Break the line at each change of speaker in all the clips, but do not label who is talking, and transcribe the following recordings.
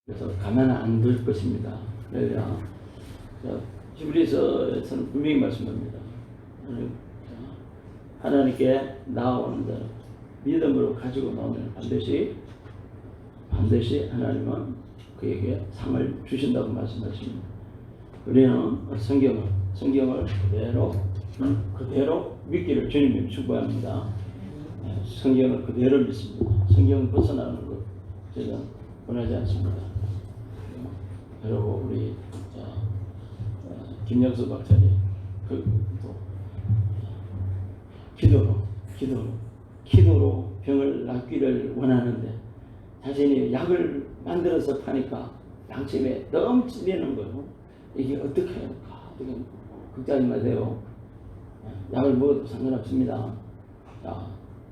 그래서 가만 안 둘 것입니다. 그래야 히브리서에서는 분명히 말씀합니다. 하나님께 나아오는 자는 믿음으로 가지고 나오면 반드시 하나님은 그에게 상을 주신다고 말씀하십니다. 우리는 성경을 그대로 믿기를 주님이 축복합니다. 성경을 그대로 믿습니다. 성경을 벗어나는 것 저는 원하지 않습니다. 그리고 우리 김영수 박사님 기도로 병을 낫기를 원하는데 자신이 약을 만들어서 파니까 양심에 너무 찔리는 거예요. 이게 어떻게 해야 할까? 걱정하지 마세요. 약을 먹어도 상관없습니다. 자,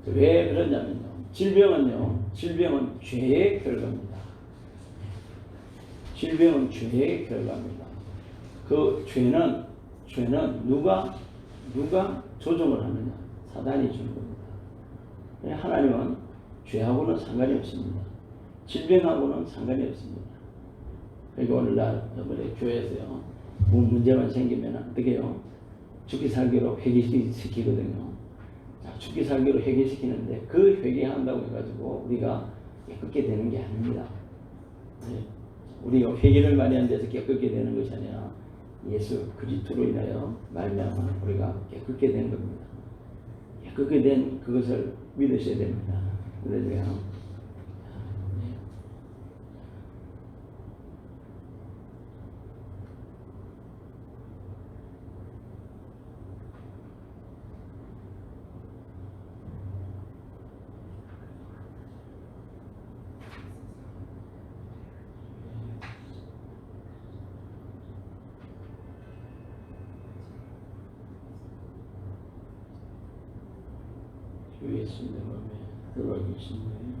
왜 그러냐면요. 질병은 죄의 결과입니다. 질병은 죄의 결과입니다. 그 죄는 누가 조종을 하느냐? 사단이 주는 겁니다. 하나님은 죄하고는 상관이 없습니다. 질병하고는 상관이 없습니다. 그리고 오늘날 우리 교회에서요, 문제만 생기면 어떻게 해요? 죽기 살기로 회개시키거든요. 자, 죽기 살기로 회개시키는데 그 회개한다고 해가지고 우리가 깨끗게 되는 게 아닙니다. 네. 우리가 회개를 많이 한 데서 깨끗게 되는 것이 아니라 예수 그리스도로 인하여 말미암아 우리가 깨끗게 된 겁니다. 깨끗게 된 그것을 믿으셔야 됩니다. 그래서요. 예수님의 마음에 들어가 계신 거예요.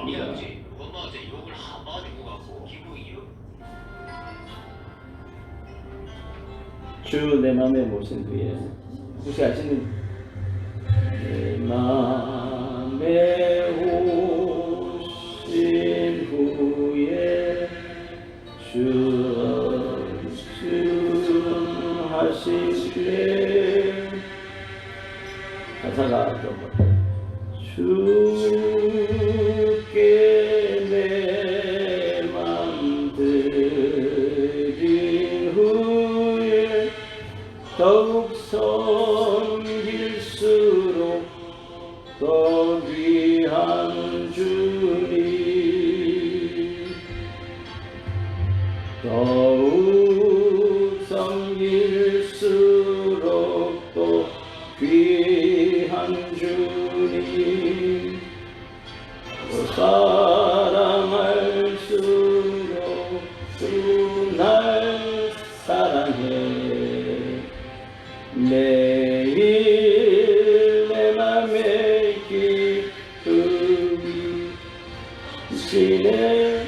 미안지 엄마한테 욕을 한마디 해갖고 기분이요.
주 내 맘에 모신 후에 혹시 아시는 내 맘에 오신 후에 주 하시되 가사가 좀 주께 내 맘 드린 후에 더욱 섬길수록 더 귀한 주님 더욱 섬길수록 더 귀한 주님 사랑할수록 주 날 사랑해 매일 내 맘에 기쁨이 지네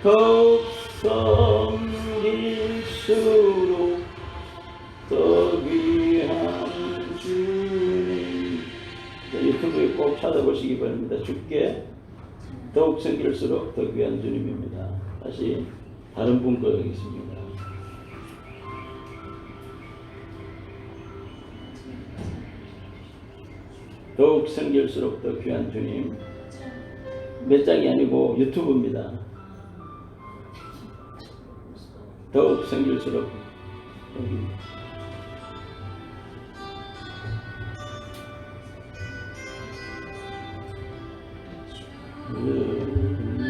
더욱 섬길수록 더 귀한 주님. 유튜브에 꼭 찾아보시기 바랍니다. 주께 더욱 섬길수록 더 귀한 주님입니다. 다시 다른 분 거 하겠습니다. 더욱 섬길수록 더 귀한 주님. 몇 장이 아니고 유튜브입니다. 더욱 섬길수록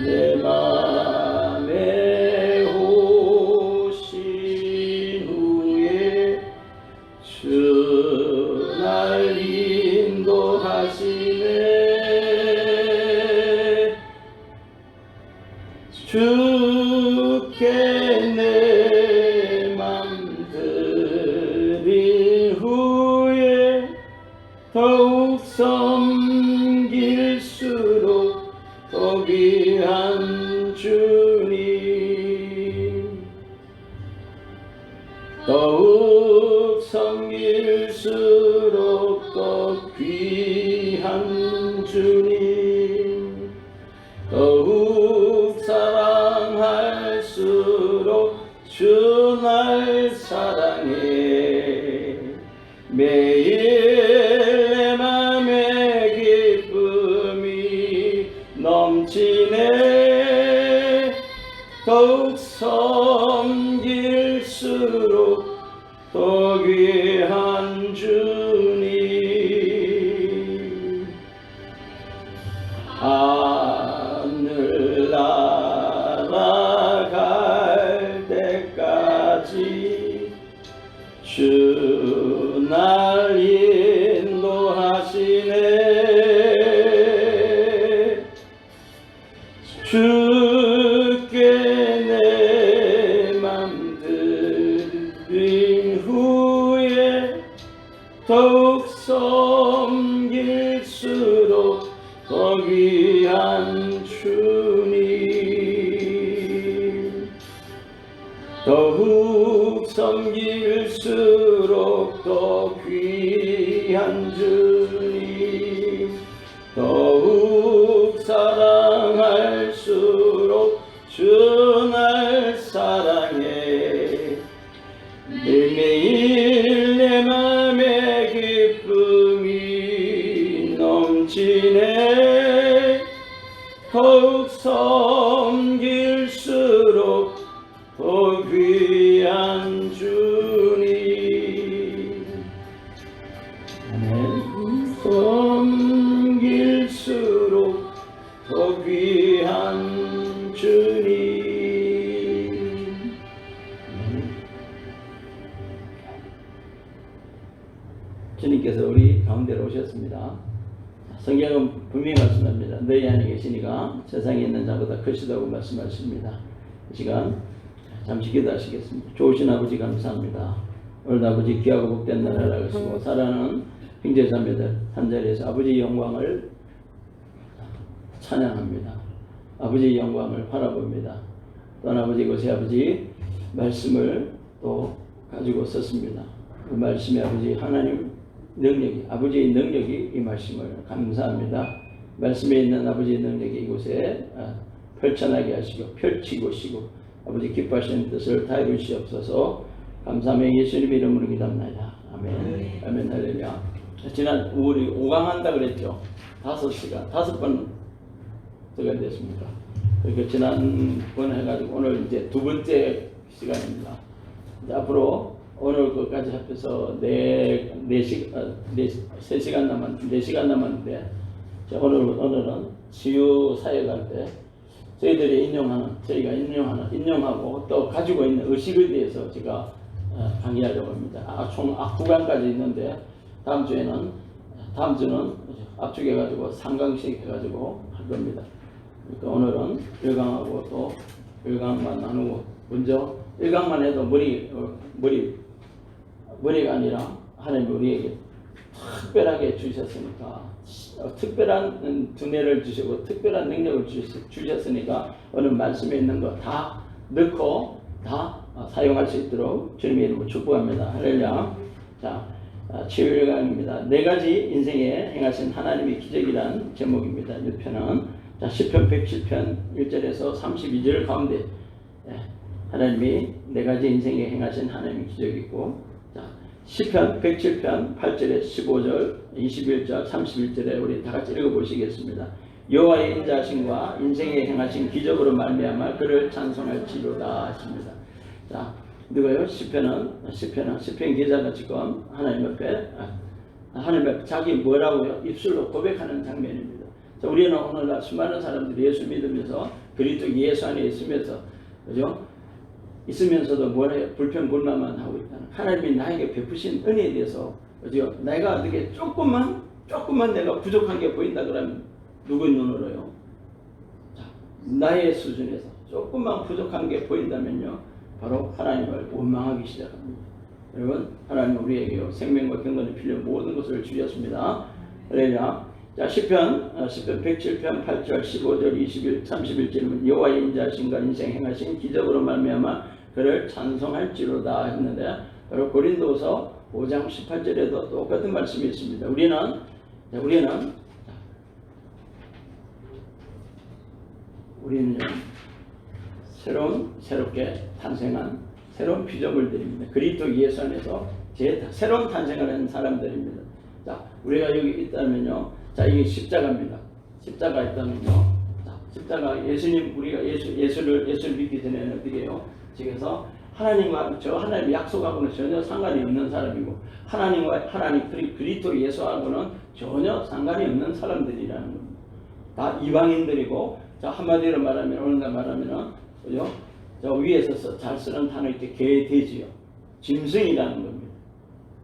내 맘에 오신 후에 주 날 인도하시네. 주께 내 맘 드린 후에 더욱 섬길수록 더 귀한 주님, 더욱 섬길수록 더 귀한 주님, 더욱 사랑할수록 주 날 사랑해. 매일 내 맘에 기쁨이 넘치네. 더욱 섬길수록 더 귀한 주님, 하늘 날아갈 때까지 주 날 인도하시네. 주께 내 맘 드린 후에 더욱 섬길수록 더 귀한 주님, 더욱 섬길수록 더 귀한 주님, 더욱 사랑할수록 주 날 사랑해. 매일 내 맘에 기쁨이 넘치네. 더욱 섬길수록 더 귀한 주님, 아멘. 섬길수록 더 귀한 주님. 주님께서 우리 가운데로 오셨습니다. 성경은 분명히 말씀합니다. 너희 안에 계시니가 세상에 있는 자보다 크시다고 말씀하십니다. 이 시간 잠시 기도하시겠습니다. 좋으신 아버지 감사합니다. 오늘 아버지 귀하고 복된 나라라 하시고 사랑하는 형제자매들 한자리에서 아버지의 영광을 찬양합니다. 아버지의 영광을 바라봅니다. 또한 아버지 이곳에 아버지 말씀을 또 가지고 썼습니다. 그 말씀이 아버지 하나님 능력이, 아버지의 능력이 이 말씀을 감사합니다. 말씀에 있는 아버지의 능력이 이곳에 펼쳐나게 하시고 펼치고 시고 아버지 기뻐하시는 뜻을 다 이루시옵소서. 감사하며 예수님 이름으로 기도합니다. 아멘. 아멘. 할렐루야. 지난 우리 5강 한다 그랬죠. 5시간 5번 들어가 됐습니까? 그러니까 지난번 해가지고 오늘 이제 두 번째 시간입니다. 이제 앞으로 오늘 것까지 합해서 3시간 남았는데 오늘은 치유 사역할 때 저희들이 저희가 인용하고 또 가지고 있는 의식에 대해서 제가 강의하려고 합니다. 총 9강까지 있는데 다음 주는 압축해가지고 3강씩 해가지고 할 겁니다. 그러니까 오늘은 1강하고 또 1강만 나누고 먼저 1강만 해도 머리가 아니라 하나님이 우리에게 특별하게 주셨으니까 특별한 두뇌를 주시고 특별한 능력을 주셨으니까 오늘 말씀에 있는 거 다 넣고 다 사용할 수 있도록 주님의 이름으로 축복합니다. 할렐루야. 자, 치유 1강입니다. 4가지 인생에 행하신 하나님의 기적이란 제목입니다. 6편은 자, 시편 107편 1절에서 32절 가운데 하나님이 4가지 인생에 행하신 하나님의 기적이 있고, 자, 시편 107편 8절에 15절 21절 31절에 우리 다 같이 읽어보시겠습니다. 여호와의 인자하심과 인생에 행하신 기적으로 말미암아 그를 찬송할지로다 하십니다. 자, 누가요? 시편 기자가 지금 하나님 앞에 자기 뭐라고요? 입술로 고백하는 장면입니다. 자, 우리는 오늘날 수많은 사람들이 예수 믿으면서 그리스도 예수 안에 있으면서, 그죠? 있으면서도 뭐래 불평불만만 하고 있다는, 하나님이 나에게 베푸신 은혜에 대해서, 그죠? 내가 어떻게 조금만 내가 부족한 게 보인다 그러면 누구 눈으로요? 자, 나의 수준에서 조금만 부족한 게 보인다면요, 바로 하나님을 원망하기 시작합니다. 여러분, 하나님은 우리에게 생명과 경건이 필요한 모든 것을 주셨습니다. 할렐루야. 자, 시편 107편 8절 15절 21 31절은 여호와의 인자하심과 인생 행하신 기적으로 말미암아 그를 찬송할지로다 했는데, 바로 고린도서 5장 18절에도 똑같은 말씀이 있습니다. 우리는 새롭게 탄생한 새로운 피조물들입니다. 그리스도 예수 안에서 새로운 탄생을 한 사람들입니다. 자, 우리가 여기 있다면요, 자, 이게 십자가입니다. 십자가 있다면요, 자, 십자가 예수님, 우리가 예수를 믿기 전에는 어떻게 해요? 지금서 하나님과 저 하나님 약속하고는 전혀 상관이 없는 사람이고, 하나님 그리스도 예수하고는 전혀 상관이 없는 사람들이라는 겁니다. 다 이방인들이고, 자, 한마디로 말하면, 오늘날 말하면은, 그죠? 저 위에서 잘 쓰는 단어 이렇게 개돼지요, 짐승이라는 겁니다.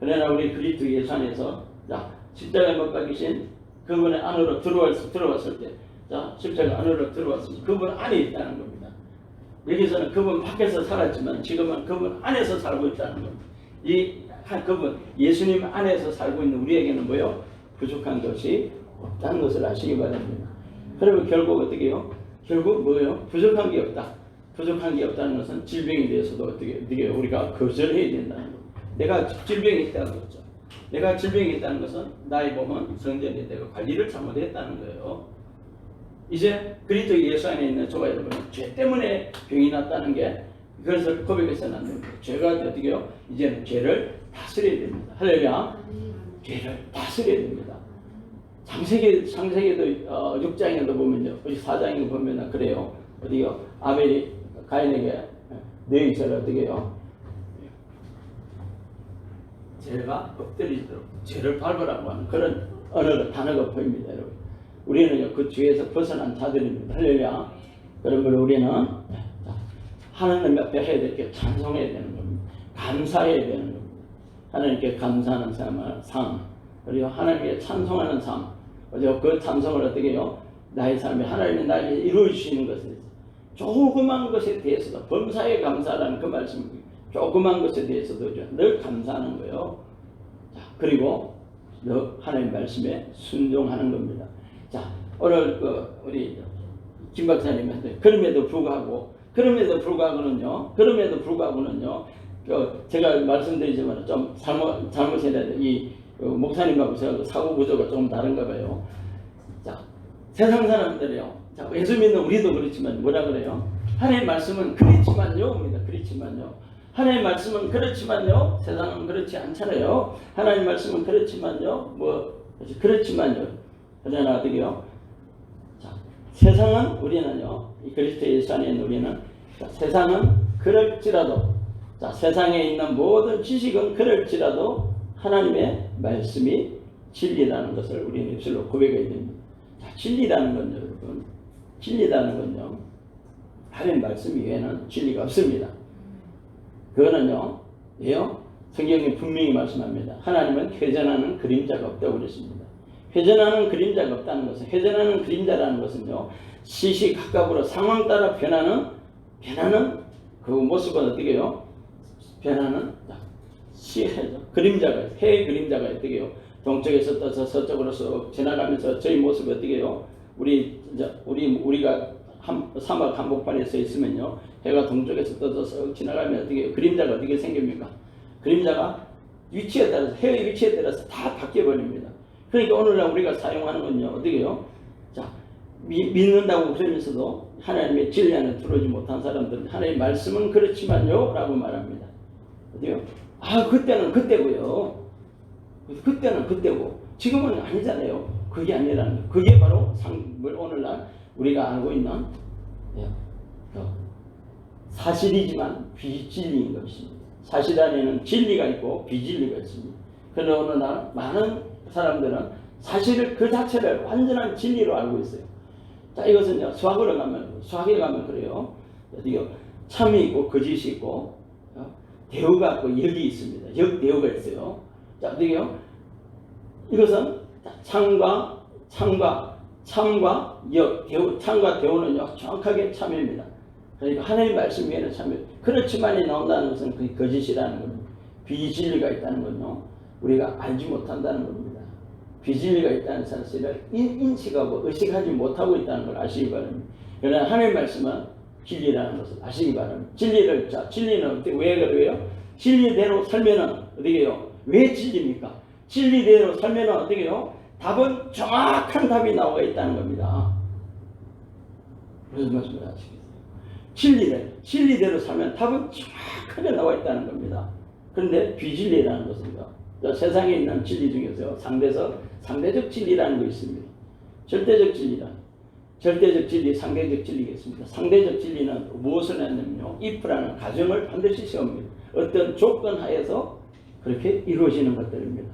그러나 우리 그리스도 예수 안에서, 자, 십자가에 못 박히신 그분의 안으로 들어왔을 때, 자, 십자가 안으로 들어왔으면 그분 안에 있다는 겁니다. 여기서는 그분 밖에서 살았지만 지금은 그분 안에서 살고 있다는 겁니다. 그분 예수님 안에서 살고 있는 우리에게는 뭐요? 부족한 것이 없다는 것을 아시기 바랍니다. 그러면 결국 어떻게 해요? 결국 뭐예요? 부족한 게 없다. 부족한 게 없다는 것은 질병에 대해서도 어떻게 우리가 거절해야 된다는 겁니다. 내가 질병이 있다는 거죠. 내가 질병이 있다는 것은 나의 몸은 성전이 되고 관리를 잘못했다는 거예요. 이제 그리스도 예수 안에 있는 저와 여러분은 죄 때문에 병이 났다는 게, 그것을 고백해서는 안 됩니다. 죄가 어떻게 해요? 이제는 죄를 다스려야 됩니다. 할렐루야. 죄를 다스려야 됩니다. 창세기도 6장에도 보면요, 4장에 보면 그래요. 어디요? 아벨이 가인에게 내 이사를 어떻게 해요? 죄가 엎드리도록 죄를 밟으라고 하는 그런 단어가 보입니다, 여러분. 우리는 그 죄에서 벗어난 자들입니다. 할렐루야. 그러므로 우리는 하나님 앞에 해야 될 게 찬송해야 되는 겁니다. 감사해야 되는 겁니다. 하나님께 감사하는 삶, 그리고 하나님께 찬송하는 삶, 그리고 그 찬송을 어떻게 해요? 나의 삶에 하나님이 나에게 이루어주시는 것에 대해서, 조그만 것에 대해서도, 범사에 감사라는 그 말씀입니다. 조그만 것에 대해서도 늘 감사하는 거예요. 자, 그리고 하나님 말씀에 순종하는 겁니다. 자, 오늘 우리 김 박사님한테 그럼에도 불구하고는요, 제가 말씀드리지만 좀 잘못해야 돼. 이 목사님하고 제가 사고 구조가 조금 다른가 봐요. 자, 세상 사람들이요, 자, 예수 믿는 우리도 그렇지만 뭐라 그래요? 하나님 말씀은 그렇지만요입니다. 그렇지만요. 하나님 말씀은 그렇지만요. 세상은 그렇지 않잖아요. 하나님 말씀은 그렇지만요. 그렇지만요. 그러나 어떻게요? 자, 세상은 우리는요, 이 그리스도 예수 안에 있는 우리는, 자, 세상은 그럴지라도, 자, 세상에 있는 모든 지식은 그럴지라도 하나님의 말씀이 진리라는 것을 우리는 입술로 고백해야 됩니다. 자, 진리라는 건요, 여러분, 진리라는 건요, 하나님 말씀 이외에는 진리가 없습니다. 그거는요, 성경이 분명히 말씀합니다. 하나님은 회전하는 그림자가 없다고 그랬습니다. 회전하는 그림자가 없다는 것은, 회전하는 그림자라는 것은요, 시시각각으로 상황 따라 변하는 그 모습은 어떻게 해요? 변하는 그림자가, 해의 그림자가 어떻게 해요? 동쪽에서 떠서 서쪽으로 쏙 지나가면서 저희 모습이 어떻게 해요? 우리가 사막 한복판에 서 있으면요, 해가 동쪽에서 떠서 쏙 지나가면 어떻게 해요? 그림자가 어떻게 생깁니까? 그림자가 위치에 따라서, 해의 위치에 따라서 다 바뀌어버립니다. 그러니까 오늘날 우리가 사용하는 건요, 어떻게 해요? 자, 믿는다고 그러면서도 하나님의 진리 안에 들어오지 못한 사람들은 하나님의 말씀은 그렇지만요 라고 말합니다. 어때요? 그때는 그때고요. 그때는 그때고 지금은 아니잖아요. 그게 아니라는 거예요. 그게 바로 오늘날 우리가 알고 있는 사실이지만 비진리인 것입니다. 사실 안에는 진리가 있고 비진리가 있습니다. 그러나 오늘날 많은 사람들은 사실을 그 자체를 완전한 진리로 알고 있어요. 자, 이것은요, 수학에 가면 그래요. 어디요? 참이 있고 거짓이 있고, 대우가 있고 역이 있습니다. 역대우가 있어요. 자, 어디요? 이것은 참과 역, 대우, 참과 대우는요, 정확하게 참입니다. 그러니까 하나님 말씀 위에는 참여. 그렇지만이 나온다는 것은 그게 거짓이라는 겁니다. 비진리가 있다는 건요, 우리가 알지 못한다는 겁니다. 비진리가 있다는 사실을 인식하고 의식하지 못하고 있다는 걸 아시기 바랍니다. 그러나 하나님 말씀은 진리라는 것을 아시기 바랍니다. 진리는 어떻게, 왜 그래요? 진리대로 살면은 어떻게 해요? 왜 진리입니까? 진리대로 살면은 어떻게 해요? 답은 정확한 답이 나와 있다는 겁니다. 무슨 말씀을 하시겠어요? 진리대로 살면 답은 정확하게 나와 있다는 겁니다. 그런데 비진리라는 것은요, 세상에 있는 진리 중에서 상대적 진리라는 거 있습니다. 절대적 진리, 상대적 진리가 있습니다. 상대적 진리는 무엇을 했냐면요, if라는 가정을 반드시 세웁니다. 어떤 조건 하에서 그렇게 이루어지는 것들입니다.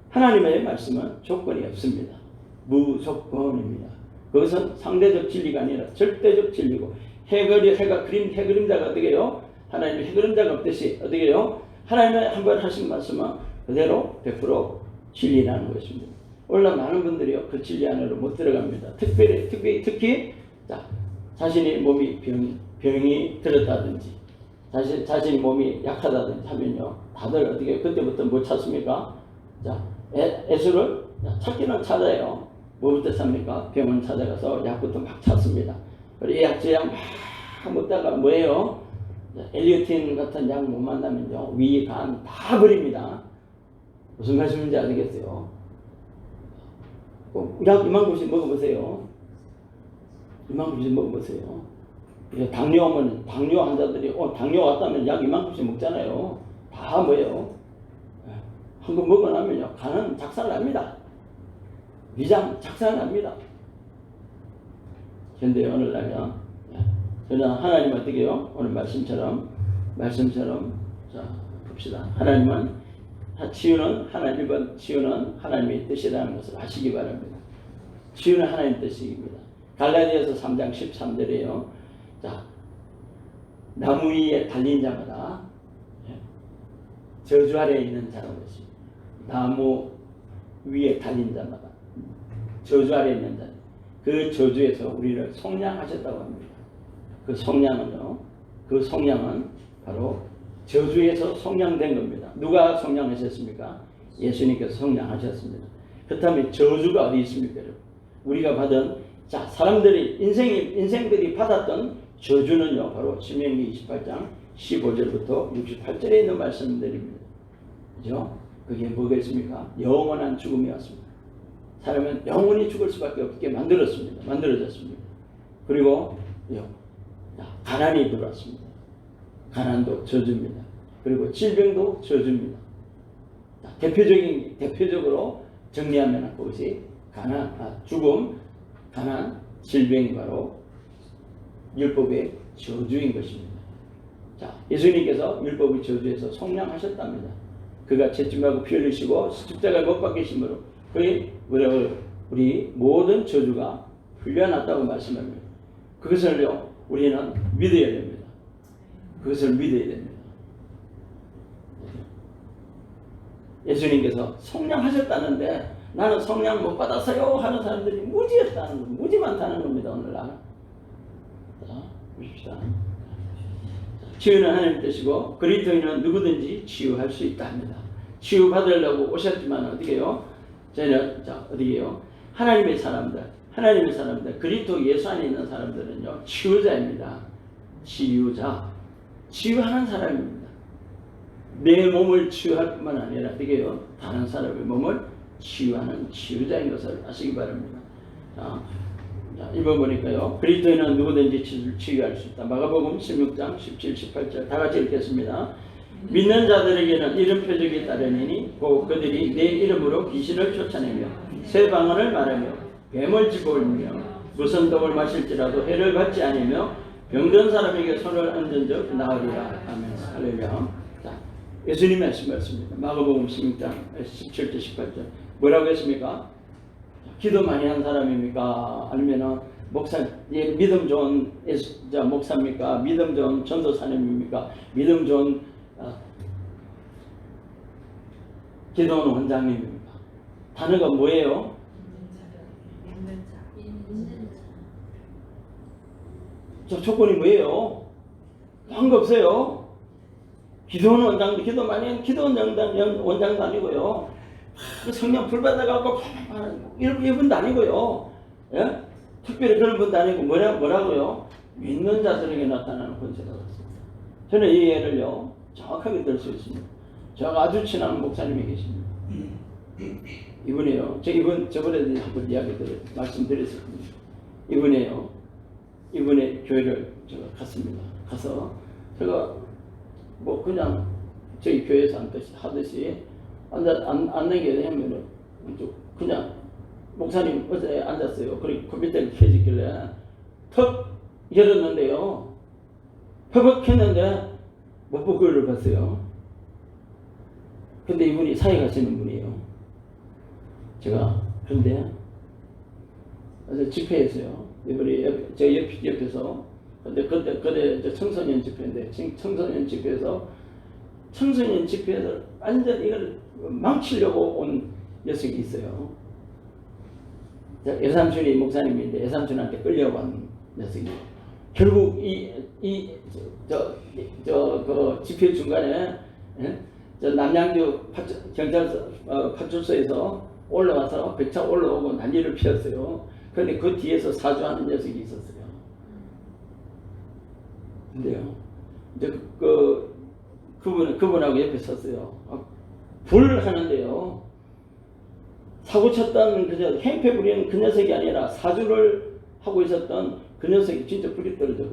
하나님의 말씀은 조건이 없습니다. 무조건입니다. 그것은 상대적 진리가 아니라 절대적 진리고, 해그림자가 어떻게 해요? 하나님의 해그림자가 없듯이 어떻게 해요? 하나님의 한번 하신 말씀은 그대로 100% 진리라는 것입니다. 오늘날 많은 분들이요, 그 진리 안으로 못 들어갑니다. 특히 자신이 몸이 병이 들었다든지, 자신이 몸이 약하다든지 하면요, 다들 어떻게 그때부터 못 찾습니까? 애수를 찾기는 찾아요. 뭐부터 찾습니까? 병원 찾아가서 약부터 막 찾습니다. 그리고 약제약 막 먹다가 뭐예요? 엘리오틴 같은 약 못 만나면요, 위, 간 다 버립니다. 무슨 말씀인지 아시겠어요? 약 이만큼씩 먹어보세요. 이만큼씩 먹어보세요. 당뇨 오면, 당뇨 환자들이 당뇨 왔다면 약 이만큼씩 먹잖아요. 다 뭐예요? 한번 먹어나면요, 간은 작살납니다. 위장 작살납니다. 그런데 오늘날요, 저는 하나님 어떻게 해요? 오늘 말씀처럼 자 봅시다. 하나님은 치유는 하나님의 뜻이라는 것을 아시기 바랍니다. 치유는 하나님의 뜻입니다. 갈라디아서 3장 13절에요. 자, 나무 위에 달린 자마다 저주 아래에 있는 자라고 했습니다. 나무 위에 달린 자마다 저주 아래에 있는 자, 그 저주에서 우리를 속량하셨다고 합니다. 그 속량은 바로 저주에서 속량된 겁니다. 누가 속량하셨습니까? 예수님께서 속량하셨습니다. 그렇다면 저주가 어디 있습니까? 우리가 받은, 사람들이 인생들이 받았던 저주는요, 바로 신명기 28장 15절부터 68절에 있는 말씀들입니다. 그죠? 그게 뭐가 있습니까? 영원한 죽음이었습니다. 사람은 영원히 죽을 수밖에 없게 만들어졌습니다. 그리고 가난이 들어왔습니다. 가난도 저주입니다. 그리고 질병도 저주입니다. 대표적으로 정리하면 그것이 죽음, 가난, 질병이 바로 율법의 저주인 것입니다. 예수님께서 율법의 저주에서 속량하셨답니다. 그가 채찍하고 피 흘리시고 십자가에 못 박히심으로 우리 모든 저주가 풀려났다고 말씀합니다. 그것을요, 우리는 믿어야 됩니다. 그것을 믿어야 됩니다. 예수님께서 속량하셨다는데 나는 속량 못 받았어요 하는 사람들이 무지 많다는 겁니다. 오늘날. 자, 보십시다. 치유는 하나님 뜻이고 그리스도인은 누구든지 치유할 수 있다 합니다. 치유받으려고 오셨지만 어떻게 해요? 저희는 어떻게 해요? 하나님의 사람들, 그리스도 예수 안에 있는 사람들은요, 치유자입니다. 치유하는 사람입니다. 내 몸을 치유할 뿐만 아니라 어떻게 해요? 다른 사람의 몸을 치유하는 치유자인 것을 아시기 바랍니다. 자, 읽어보니까요, 그리스도인은 누구든지 치유할 수 있다. 마가복음 16장 17, 18절 다 같이 읽겠습니다. 믿는 자들에게는 이런 표적이 따르니니 곧 그들이 내 이름으로 귀신을 쫓아내며 새 방언을 말하며 뱀을 집어올리며 무슨 독을 마실지라도 해를 받지 않으며 병든 사람에게 손을 얹은 적 나으리라. 아멘. 할렐루야. 자, 예수님의 말씀입니다. 마가복음 16장 17절 18절 뭐라고 했습니까? 기도 많이 한 사람입니까? 아니면은 목사, 믿음 좋은 목사입니까? 믿음 좋은 전도사님입니까? 믿음 좋은 기도하는 원장님입니까? 단어가 뭐예요? 저 조건이 뭐예요? 한 거 없어요. 기도하는 원장도 기도 많이 하는 기도 원장도 아니고요. 성령 불 받아갖고 이런 분도 아니고요. 예? 특별히 그런 분도 아니고 뭐라고요? 믿는 자들에게 나타나는 권세가 있습니다. 저는 이 예를요 정확하게 들 수 있습니다. 제가 아주 친한 목사님이 계십니다. 이분이요. 저번에도 한번 말씀드렸습니다. 이분의 교회를 제가 갔습니다. 가서 제가 뭐 그냥 저희 교회에서 하듯이 앉는 게 되면 그냥 목사님 어제 앉았어요. 그리고 컴퓨터가 켜지길래 턱 열었는데요. 퍽퍽 켰는데 못 보고 그걸 봤어요. 근데 이분이 사회 가시는 분이에요. 그런데 어제 집회에서요. 이분이 제 옆에서 그때 청소년 집회인데 청소년 집회에서 완전 이걸 망치려고 온 녀석이 있어요. 예삼촌이 목사님인데 예삼촌한테 끌려간 녀석이에요. 결국 그 집회 중간에 남양주 경찰서 파출소에서 올라와서 백차 올라오고 난리를 피웠어요. 그런데 그 뒤에서 사주하는 녀석이 있었어요. 근데요, 이제 그분하고 옆에 섰어요. 불 하는데요. 사고 쳤던 행패 부리는 그 녀석이 아니라 사주를 하고 있었던 그 녀석이 진짜 불이 떨어져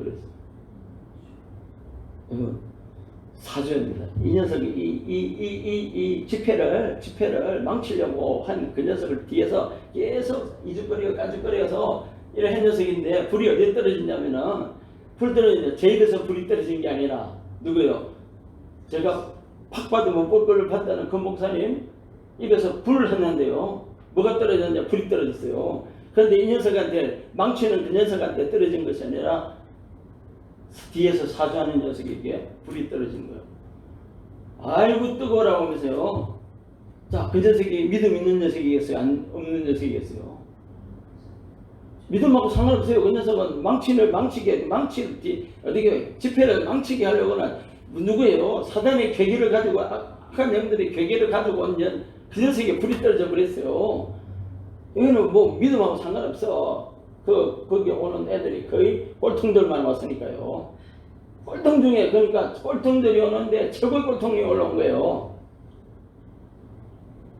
버렸어요. 사주입니다. 이 녀석이 이 집회를 망치려고 한 그 녀석을 뒤에서 계속 이죽거리고 까죽거려서 이런 녀석인데 불이 어디에 떨어지냐면은 불 떨어지냐 제 입에서 불이 떨어진 게 아니라 누구요? 제가 팍 봐도 못 볼 걸 봤다는 그 목사님 입에서 불을 했는데요. 뭐가 떨어졌냐? 불이 떨어졌어요. 그런데 이 녀석한테 망치는 그 녀석한테 떨어진 것이 아니라 뒤에서 사주하는 녀석에게 불이 떨어진 거예요. 아이고 뜨거워라고 하면서요. 자, 그 녀석이 믿음 있는 녀석이겠어요? 없는 녀석이겠어요? 믿음하고 상관없어요. 그 녀석은 어떻게 집회를 망치게 하려고는 누구예요? 사단의 괴계를 가지고 악한 영들의 괴계를 가지고 온 그 녀석에 불이 떨어져 버렸어요. 이거는 뭐 믿음하고 상관없어. 거기 오는 애들이 거의 꼴통들만 왔으니까요. 꼴통 중에 그러니까 꼴통들이 오는데 최고의 꼴통이 올라온 거예요.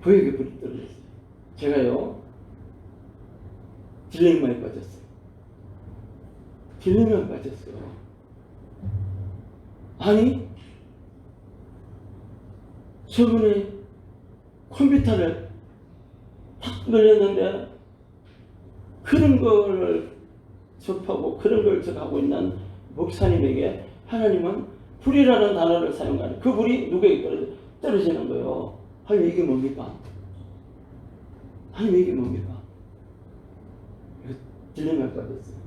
그에게 불이 떨어졌어요. 제가요 딜레마에 빠졌어요. 아니 저번에 컴퓨터를 탁 늘렸는데 그런 걸 접하고 그런 걸 접하고 있는 목사님에게 하나님은 불이라는 단어를 사용하는 그 불이 누구에게 떨어지는 거예요. 하나님 이게 뭡니까? 딜레마에 빠졌어요.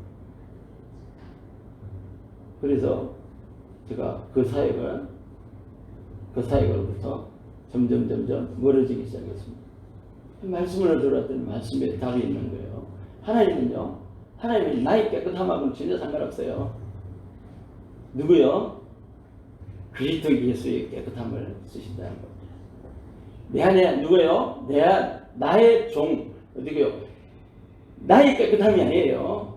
그래서 제가 그 사역으로부터 점점 멀어지기 시작했습니다. 말씀을 들었더니 말씀에 답이 있는 거예요. 하나님은 나의 깨끗함하고는 전혀 상관없어요. 누구요? 그리스도 예수의 깨끗함을 쓰신다는 겁니다. 내 안에 누구요? 나의 종, 어디게요? 나의 깨끗함이 아니에요.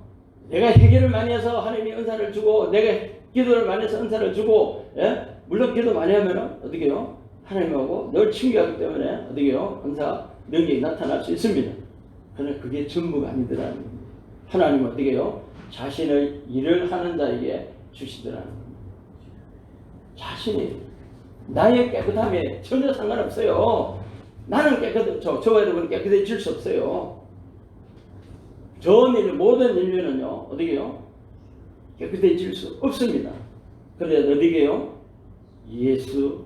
내가 회개를 많이 해서 하나님이 은사를 주고, 내가 기도를 많이 해서 은사를 주고, 예? 물론 기도 많이 하면 어디게요? 하나님하고 늘 친교하기 때문에 어디게요? 은사, 능력이 나타날 수 있습니다. 그러나 그게 전부가 아니더라는 겁니다. 하나님은 어디게요? 자신의 일을 하는 자에게 주시더라는 겁니다. 자신이 나의 깨끗함에 전혀 상관없어요. 나는 저와 여러분은 깨끗해질 수 없어요. 모든 인류는요, 어디게요? 깨끗해질 수 없습니다. 그래서 어디게요? 예수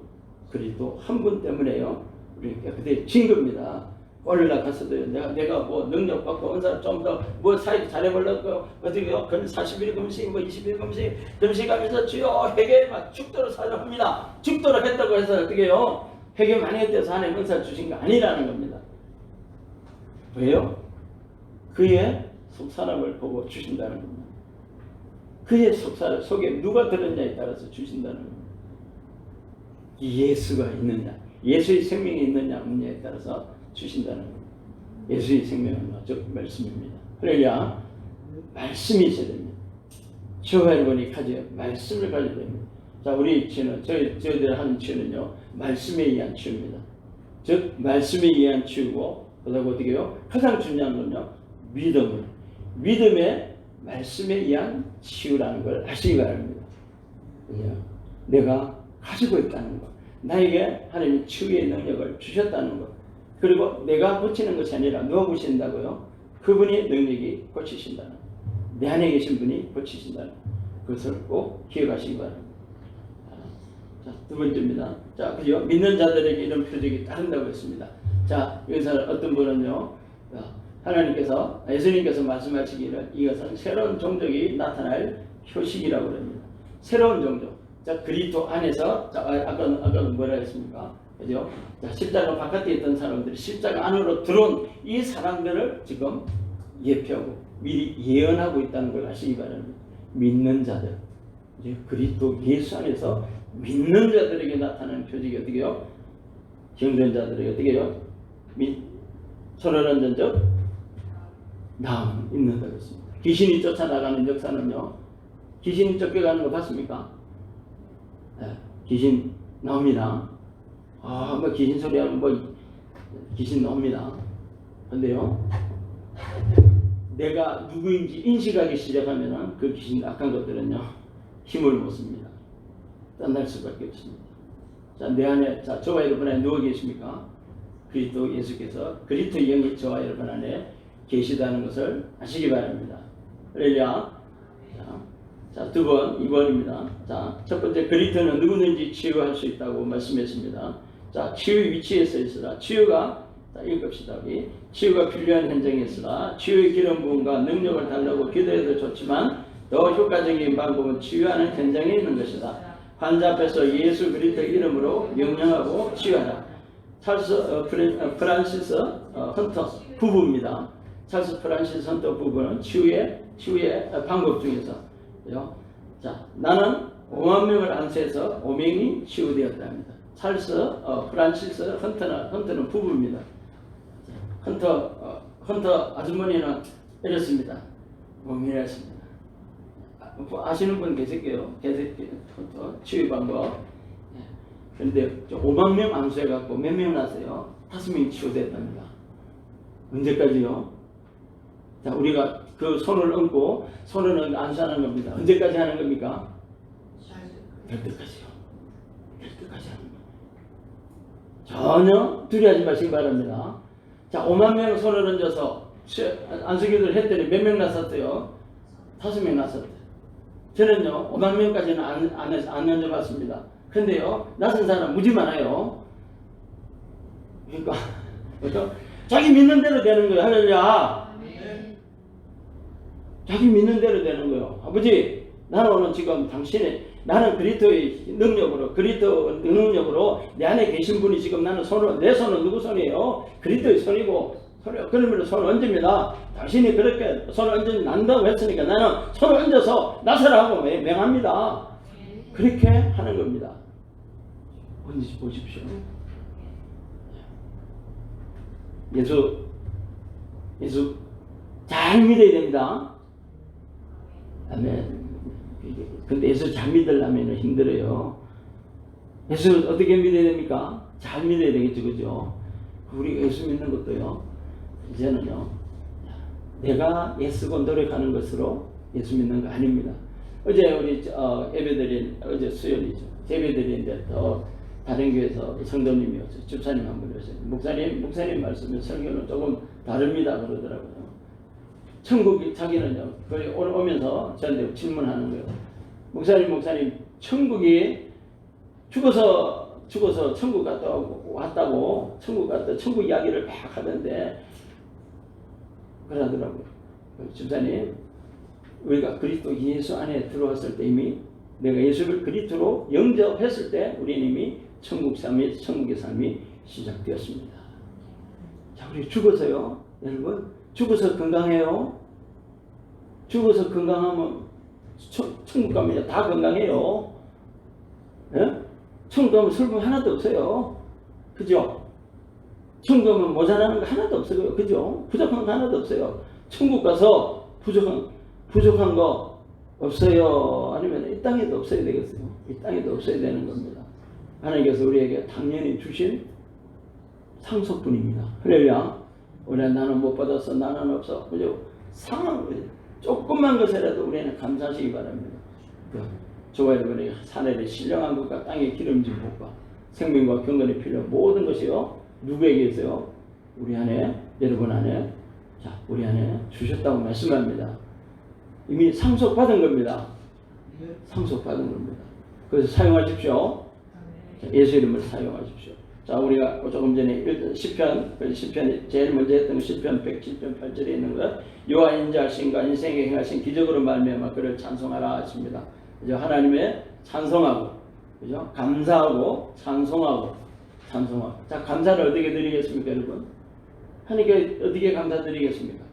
그리스도 한 분 때문에요. 우리 깨끗해진 겁니다. 올라가서도요. 내가 뭐 능력 받고 온 사람 좀 더 뭐 사회 잘해보려고 어떻게요? 그럼 40일 금식 뭐 20일 금식 금식하면서 주여 회개 막 죽도록 사랑합니다. 죽도록 했다고 해서 어떻게요? 회개 많이 했대서 하나님 은사 주신 거 아니라는 겁니다. 왜요? 그의 속사람을 보고 주신다는 겁니다. 그의 속사람 속에 누가 들었냐에 따라서 주신다는 겁니다. 예수가 있느냐, 예수의 생명이 있느냐 없느냐에 따라서 주신다는 겁니다. 예수의 생명은 즉 말씀입니다. 그러니까 말씀이 있어야 됩니다. 저와 여러분이 가져야 말씀을 가져야 됩니다. 자, 우리 치유는 저희들 하는 치유는요, 말씀에 의한 치유입니다. 즉 말씀에 의한 치유고, 그다음에 어떻게 해요? 가장 중요한 건요, 믿음의 말씀에 의한 치유라는 걸 아시기 바랍니다. 내가 가지고 있다는 것, 나에게 하나님이 치유의 능력을 주셨다는 것, 그리고 내가 고치는 것이 아니라 누가 고친다고요? 그분이 능력이 고치신다는 것, 내 안에 계신 분이 고치신다는 것, 그것을 꼭 기억하시기 바랍니다. 자, 두 번째입니다. 자, 그죠? 믿는 자들에게 이런 표적이 따른다고 했습니다. 자, 여기서 어떤 분은요, 하나님께서, 예수님께서 말씀하시기를 이것은 새로운 종족이 나타날 표식이라고 합니다. 새로운 종족. 자, 그리스도 안에서, 자, 아까는 뭐라 했습니까? 그죠? 자, 십자가 바깥에 있던 사람들이 십자가 안으로 들어온 이 사람들을 지금 예표하고 미리 예언하고 있다는 걸 아시기 바랍니다. 믿는 자들. 이제 그리스도 예수 안에서 믿는 자들에게 나타나는 표적이 어떻게 해요? 경전자들에게 어떻게 해요? 선언한 전적 나음 있는다고 했습니다. 귀신이 쫓아나가는 역사는요, 귀신이 쫓겨가는 거 봤습니까? 네, 귀신 나옵니다. 뭐 귀신 소리하면 뭐 귀신 나옵니다. 근데요, 내가 누구인지 인식하기 시작하면은 그 귀신 악한 것들은요, 힘을 못 씁니다. 떠날 수밖에 없습니다. 자, 내 안에, 자, 저와 여러분 안에 누가 계십니까? 그리스도 예수께서 그리스도 영이 저와 여러분 안에 계시다는 것을 아시기 바랍니다. 할렐루야. 자, 두 번, 2번입니다. 자, 첫 번째, 그리스도는 누구든지 치유할 수 있다고 말씀했습니다. 자, 치유 위치에 서 있으라. 치유가, 자, 읽읍시다. 여기. 치유가 필요한 현장에 있으라. 치유의 기름 부음과 능력을 달라고 기도해도 좋지만 더 효과적인 방법은 치유하는 현장에 있는 것이다. 환자 앞에서 예수 그리스도 이름으로 명령하고 치유하라. 찰스 프란시스 헌터 부부입니다. 찰스 프란시스 헌터 부부는 치유의 방법 중에서, 자, 나는 5만 명을 안수해서 5명이 치유되었답니다. 찰스 프란시스 헌터는 부부입니다. 헌터 아주머니는 이렇습니다. 고민했습니다. 아시는 분 계실게요. 치유 방법. 그런데 5만 명 안수해갖고 몇 명 났어요? 5명이 치유됐답니다. 언제까지요? 자, 우리가 그 손을 얹고 손을 안수하는 겁니다. 언제까지 하는 겁니까? 될 때까지요. 될 때까지 하는 겁니다. 전혀 두려워하지 마시기 바랍니다. 자, 5만 명 손을 얹어서 안수기도를 했더니 몇 명 났었어요? 5명 났었어요. 저는요, 5만 명까지는 안 얹어봤습니다. 근데요, 낯선 사람 무지 많아요. 그러니까, 그렇죠? 자기 믿는 대로 되는 거예요. 할렐루야. 자기 믿는 대로 되는 거예요. 아버지, 나는 오늘 지금 나는 그리스도의 능력으로, 그리스도 능력으로 내 안에 계신 분이 지금 내 손은 누구 손이에요? 그리스도의 손이고, 그러면 손을 얹습니다. 당신이 그렇게 손을 얹는다고 했으니까 나는 손을 얹어서 나서라고 명합니다. 그렇게 하는 겁니다. 언제 보십시오. 예수 잘 믿어야 됩니다. 아멘. 근데 예수 잘 믿으려면 힘들어요. 예수를 어떻게 믿어야 됩니까? 잘 믿어야 되겠죠, 그죠? 우리 예수 믿는 것도요, 이제는요, 내가 애쓰고 노력하는 것으로 예수 믿는 거 아닙니다. 어제 우리 예배드린, 어제 수요일이죠. 예배드리는데 또 다른 교회에서 성도님이었어요. 집사님 한 분이었어요. 목사님 말씀은 설교는 조금 다릅니다 그러더라고요. 천국이, 자기는요, 오늘 오면서 저한테 질문하는 거예요. 목사님, 천국이 죽어서 죽어서 천국 왔다고 천국 이야기를 막 하던데 그러더라고요. 집사님, 우리가 그리스도 예수 안에 들어왔을 때 이미 내가 예수를 그리스도로 영접했을 때 우리는 이미 천국의 삶이 시작되었습니다. 자, 우리 죽어서요, 여러분, 죽어서 건강해요. 죽어서 건강하면 천국 갑니다. 다 건강해요. 예? 천국 가면 슬픔 하나도 없어요. 그죠? 천국 가면 모자라는 거 하나도 없어요. 그죠? 부족한 거 하나도 없어요. 천국 가서 부족한 거 없어요. 아니면 이 땅에도 없어야 되겠어요. 이 땅에도 없어야 되는 겁니다. 하나님께서 우리에게 당연히 주신 상속분입니다. 할렐루야. 우리는 나는 못 받았어. 나는 없어. 그죠? 상황, 조금만 것이라도 우리는 감사하시기 바랍니다. 저와 여러분이 하늘의 신령한 것과 땅의 기름진 복과 생명과 경건의 필요한 모든 것이요. 누구에게 있어요? 우리 안에, 여러분 안에, 자, 우리 안에 주셨다고 말씀합니다. 이미 상속받은 겁니다. 상속받은 겁니다. 그래서 사용하십시오. 자, 예수 이름을 사용하십시오. 자, 우리가 조금 전에 시편 제일 먼저 했던 시편 107편 8절에 있는 것, 여호와 인자하신과 인생에 행하신 기적으로 말미암아 그를 찬송하라 하십니다. 그죠? 하나님의 찬송하고, 그죠? 감사하고 찬송하고. 자, 감사를 어떻게 드리겠습니까, 여러분? 하나님께 어떻게 감사드리겠습니까?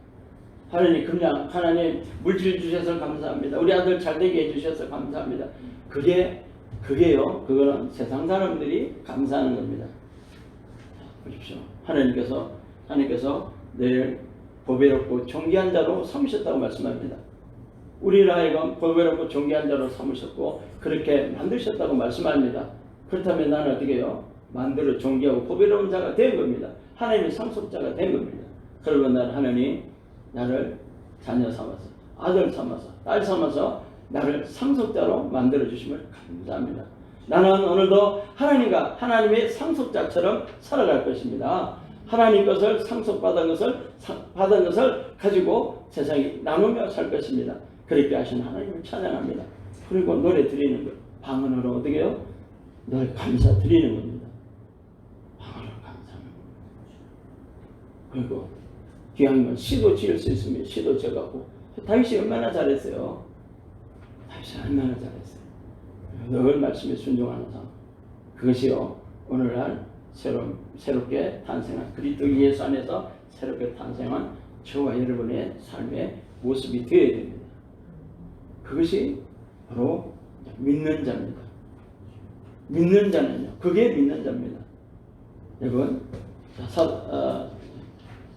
하나님 물질 주셔서 감사합니다. 우리 아들 잘되게 해주셔서 감사합니다. 그게요. 그거는 세상 사람들이 감사하는 겁니다. 보십시오. 하나님께서 늘 보배롭고 존귀한 자로 삼으셨다고 말씀합니다. 우리를 하여금 보배롭고 존귀한 자로 삼으셨고 그렇게 만드셨다고 말씀합니다. 그렇다면 나는 어떻게 해요? 만들어 존귀하고 보배로운 자가 된 겁니다. 하나님의 상속자가 된 겁니다. 그러면 나를 자녀 삼아서, 아들 삼아서, 딸 삼아서 나를 상속자로 만들어 주심을 감사합니다. 나는 오늘도 하나님의 상속자처럼 살아갈 것입니다. 하나님 것을 상속받은 것을 가지고 세상에 나누며 살 것입니다. 그렇게 하신 하나님을 찬양합니다. 그리고 노래 드리는 것, 방언으로 어떻게 해요? 노래 감사 드리는 겁니다. 방언으로 감사하는 겁니다. 그리고 기왕이면 시도 지을 수 있으면 시도 지어갖고 다윗이 얼마나 잘했어요. 늘 말씀에 순종하는 삶. 그것이요 오늘날 새롭게 탄생한 그리스도 예수 안에서 새롭게 탄생한 저와 여러분의 삶의 모습이 되어야 됩니다. 그것이 바로 믿는 자입니다. 믿는 자는요. 그게 믿는 자입니다. 여러분,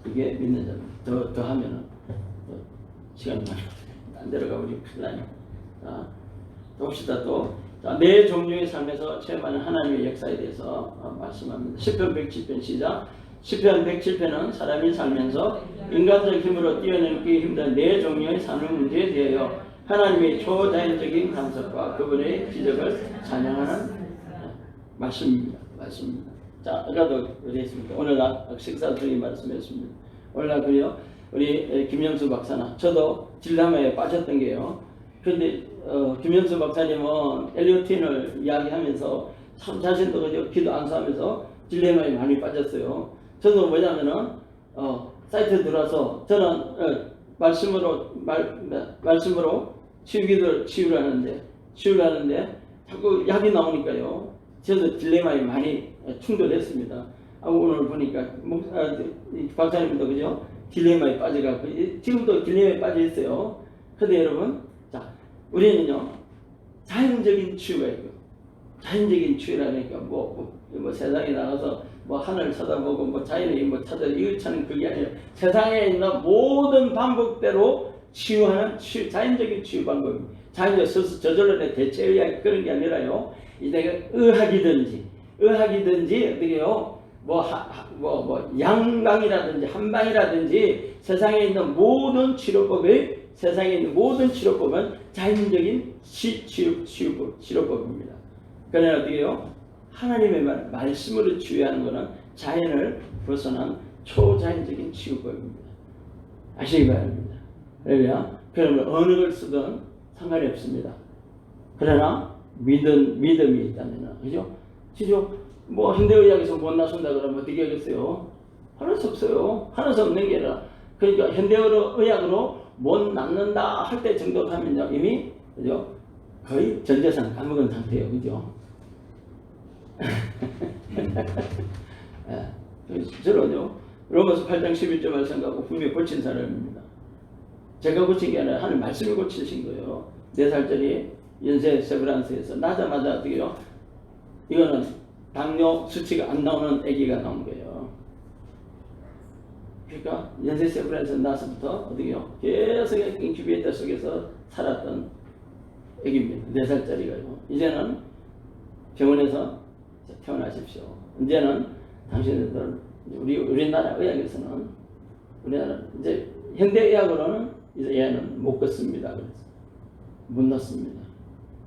그게 믿는 자입니다. 더 하면은 시간이 많이 안 들어가 우리 큰일 나요. 자, 봅시다 또. 자, 내 종류의 삶에서 체험하는 하나님의 역사에 대해서 말씀합니다. 시편 107편 시작. 시편 107편은 사람이 살면서 인간적 힘으로 뛰어넘기 힘든 네 종류의 삶의 문제에 대하여 하나님의 초자연적인 간섭과 그분의 기적을 찬양하는 말씀입니다. 자, 아까도 그랬습니다. 오늘 식사 중에 말씀했습니다. 오늘 우리 김영수 박사나 저도 딜레마에 빠졌던 게요. 그런데 김영수 박사님은 엘리오틴을 이야기하면서 참 자신도 그저 기도 안수하면서 딜레마에 많이 빠졌어요. 저도 뭐냐면은 사이트에 들어와서 저는 말씀으로 치유기도를 치유하는데 자꾸 약이 나오니까요. 저도 딜레마에 많이 충돌했습니다. 오늘 보니까 박사님도 그죠? 딜레마에 빠져가고 지금도 딜레마에 빠져 있어요. 그런데 여러분, 자, 우리는요 자연적인 치유가 있고, 자연적인 치유라니까 뭐 세상에 나가서 하늘 쳐다보고 자연의 찾아 이웃하는 그게 아니라 세상에 있는 모든 방법대로 치유하는 자연적인 치유 방법입니다. 자연적 저절로 대체의학 그런 게 아니라요. 내가 의학이든지 어떻게요? 양방이라든지 한방이라든지 세상에 있는 모든 치료법은 자연적인 치료법입니다. 그러나 어떻게 해요? 하나님의 말씀으로 치유하는 것은 자연을 벗어난 초자연적인 치유법입니다. 아시기 바랍니다. 그러면 어느 걸 쓰든 상관이 없습니다. 그러나 믿음이 있다면, 그죠? 뭐 현대의학에서 못 나선다 그러면 어떻게 하겠어요? 할 수 없어요. 할 수 없는 게 아니라 그러니까 현대의학으로 못 낫는다 할 때 정도 가면요 이미 그죠? 거의 전 재산 까먹은 상태예요. 그죠? 예, 저는요 로마서 8장 11절 말씀하고 분명히 고친 사람입니다. 제가 고친 게 아니라 하나님 말씀을 고치신 거예요. 4살짜리 연세 세브란스에서 나자마자 어떻게요? 이거는 당뇨 수치가 안 나오는 아기가 나온 거예요. 그러니까 연세 세브란스 나서부터 어떻게요? 계속 인큐베이터 속에서 살았던 아기입니다. 4살짜리가요. 이제는 병원에서 태어나십시오. 이제는 당신들 우리나라 의학에서는 우리나라 이제 현대 의학으로는 이제 얘는 못 걷습니다. 그래서 못 넣습니다.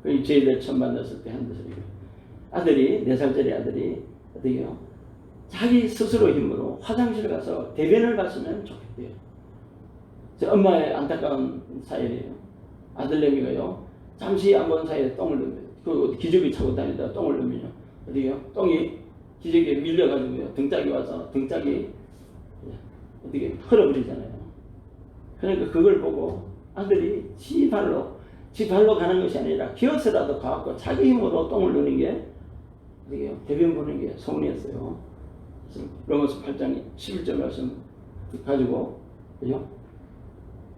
그 저희들 처음 만났을 때 한 소리가 아들이 4살짜리 아들이 어떻게요? 자기 스스로 힘으로 화장실 가서 대변을 봤으면 좋겠대요. 저 엄마의 안타까운 사연이에요. 아들내미가요 잠시 안 본 사이에 똥을 넣으면 그 기저귀 차고 다니다가 똥을 넣으면요 어디요? 똥이 기저귀에 밀려가지고요 등짝이 와서 등짝이 어떻게 흘러버리잖아요. 그러니까 그걸 보고 아들이 지 발로 가는 것이 아니라 기어서라도 가갖고 자기 힘으로 똥을 넣는 게 어떻게요? 대변 보는 게 소원이었어요. 그래서 로마서 8장 11절 말씀 가지고 그죠?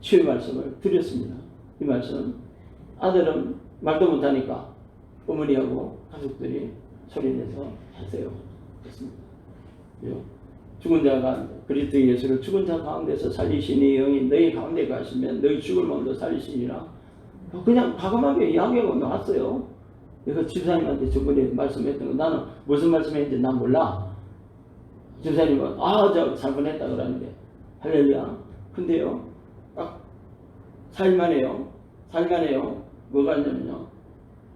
치유 말씀을 드렸습니다. 이 말씀 아들은 말도 못하니까 어머니하고 가족들이 소리내서 하세요. 그렇습니다. 그죠? 죽은 자가 그리스도 예수를 죽은 자 가운데서 살리시니 영이 너희 가운데 가시면 너희 죽을 몸도 살리시니라. 그냥 과감하게 이야기하고 나왔어요. 내가 집사님한테 저번에 말씀했던 거 나는 무슨 말씀했는지 난 몰라. 집사님은 저 잘못했다 그러는데 할렐루야. 근데요 딱 4일 만에요 뭐가 있냐면요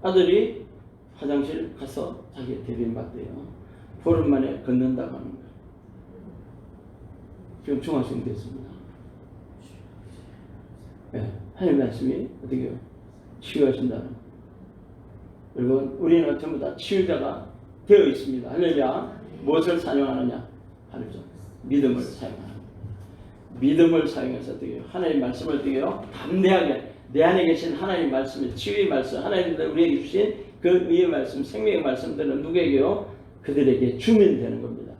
아들이 화장실 가서 자기 대변 봤대요. 보름 만에 걷는다고 하는 거예요. 지금 중학생 됐습니다. 네, 하나님 말씀이 어떻게 해요? 치유하신다는 거예요. 여러분 우리는 전부 다 치유자가 되어 있습니다. 할렐루야. 무엇을 사용하느냐? 하늘죠. 믿음을 사용하는 거예요. 믿음을 사용해서 어떻게 해요? 하나님 말씀을 어떻게 해요? 담대하게 내 안에 계신 하나님 말씀의 치유의 말씀 하나님 우리에게 주신 그 의의 말씀 생명의 말씀들은 누구에게요? 그들에게 주면 되는 겁니다.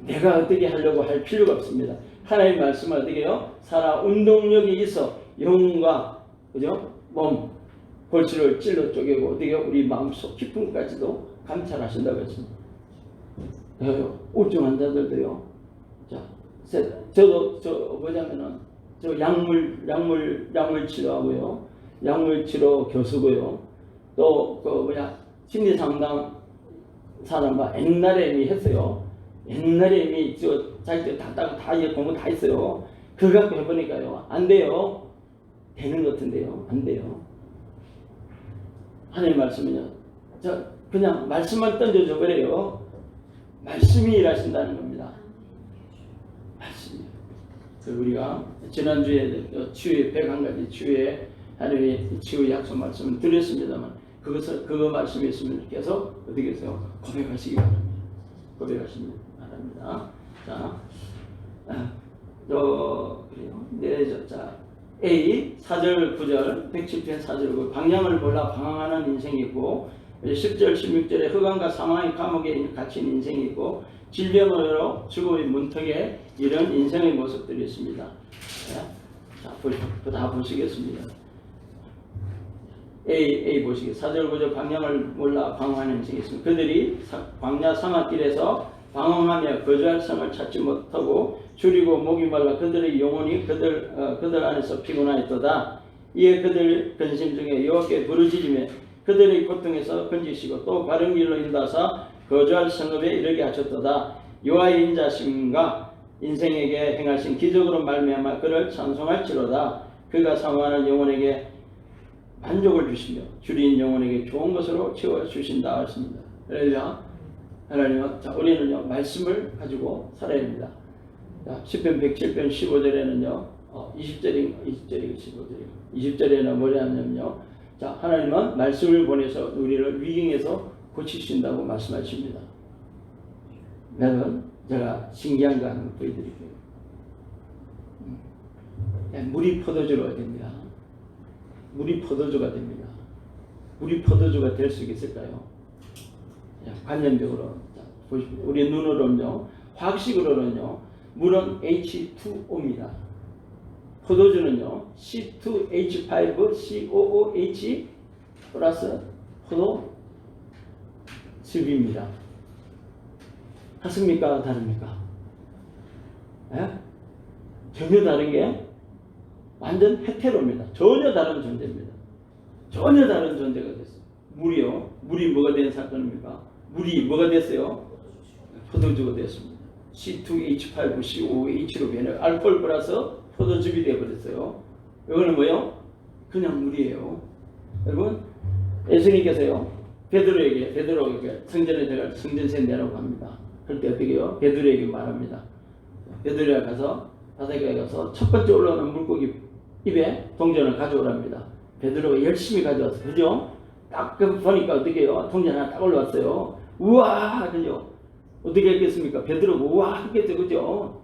내가 어떻게 하려고 할 필요가 없습니다. 하나님 말씀을 어떻게 해요? 살아 운동력이 있어 영과 그죠? 몸 골수를 찔러 쪼개고 어떻게 해요? 우리 마음속 깊음까지도 감찰하신다고 했습니다. 우울증 환자들도요. 자, 저도 뭐냐면은 저 약물 치료하고요. 약물 치료 교수고요. 또 그 심리 상담 사람과 옛날에 이미 했어요. 옛날에 이미 자기들 다 공부 다 했어요. 그거 갖고 해보니까요. 안 돼요. 되는 것 같은데요. 안 돼요. 하나님 말씀은요. 그냥 말씀만 던져줘 버려요. 말씀이 일하신다는 겁니다. 말씀이. 우리가 지난주에 치유의 101가지 치유의 하나님의 치유 약속 말씀을 드렸습니다만 그거 말씀이 있으면 계속 어떻게 해서요? 고백하시기 바랍니다. 고백하시기 바랍니다. 자, 그래요. 네, 자, A 4절 9절 107편 4절 9 방향을 몰라 방황하는 인생이 있고 10절 16절에 흑암과 사망의 감옥에 갇힌 인생이 있고 질병으로 죽음의 문턱에 이런 인생의 모습들이 있습니다. 자, 다 보시겠습니다. A 보시겠습니다. 4절 9절 방향을 몰라 방황하는 인생이 있습니다. 그들이 광야 사막길에서 방황하며 거주할 성을 찾지 못하고 줄이고 목이 말라 그들의 영혼이 그들 안에서 피곤하였도다. 이에 그들 근심 중에 여호와께 부르짖으며 그들의 고통에서 건지시고 또 바른 길로 인도하사 거주할 성읍에 이르게 하셨도다. 여호와의 인자심과 인생에게 행하신 기적으로 말미암아 그를 찬송할지로다. 그가 사모하는 영혼에게 만족을 주시며 줄인 영혼에게 좋은 것으로 채워주신다 하십니다. 그래서 하나님은 우리는요 말씀을 가지고 살아야 합니다. 시편 107편 15절에는요 20절이고 15절에는 뭐냐면요 하나님은 말씀을 보내서 우리를 위경에서 고치신다고 말씀하십니다. 여러분, 제가 신기한 거 하나 보여드릴게요. 물이 포도주가 됩니다. 물이 포도주가 됩니다. 물이 포도주가 될 수 있을까요? 관념적으로 보십시오. 우리 눈으로는요, 화학식으로는요, 물은 H2O입니다. 포도주는요, C2H5COOH 플러스 포도즙입니다. 같습니까? 다릅니까? 예? 전혀 다른 게 완전 헤테로입니다. 전혀 다른 존재입니다. 전혀 다른 존재가 됐어요. 물이요. 물이 뭐가 된 사건입니까? 물이 뭐가 됐어요? 포도주가 됐습니다. C2H5COOH로 변해 알코올 플러스 포도즙이 되어버렸어요. 이거는 뭐예요? 그냥 물이에요. 여러분, 예수님께서요, 베드로에게 성전에 들어갈 성전세 내라고 합니다. 그럴 때 어떻게 해요? 베드로에게 말합니다. 베드로가 가서 바닷가에 가서 첫 번째 올라오는 물고기 입에 동전을 가져오랍니다. 베드로가 열심히 가져왔어. 그죠? 딱 보니까 어떻게 해요? 동전 하나 딱 올라왔어요. 우와! 그죠? 어떻게 했겠습니까? 베드로가 우와! 했겠죠. 그죠?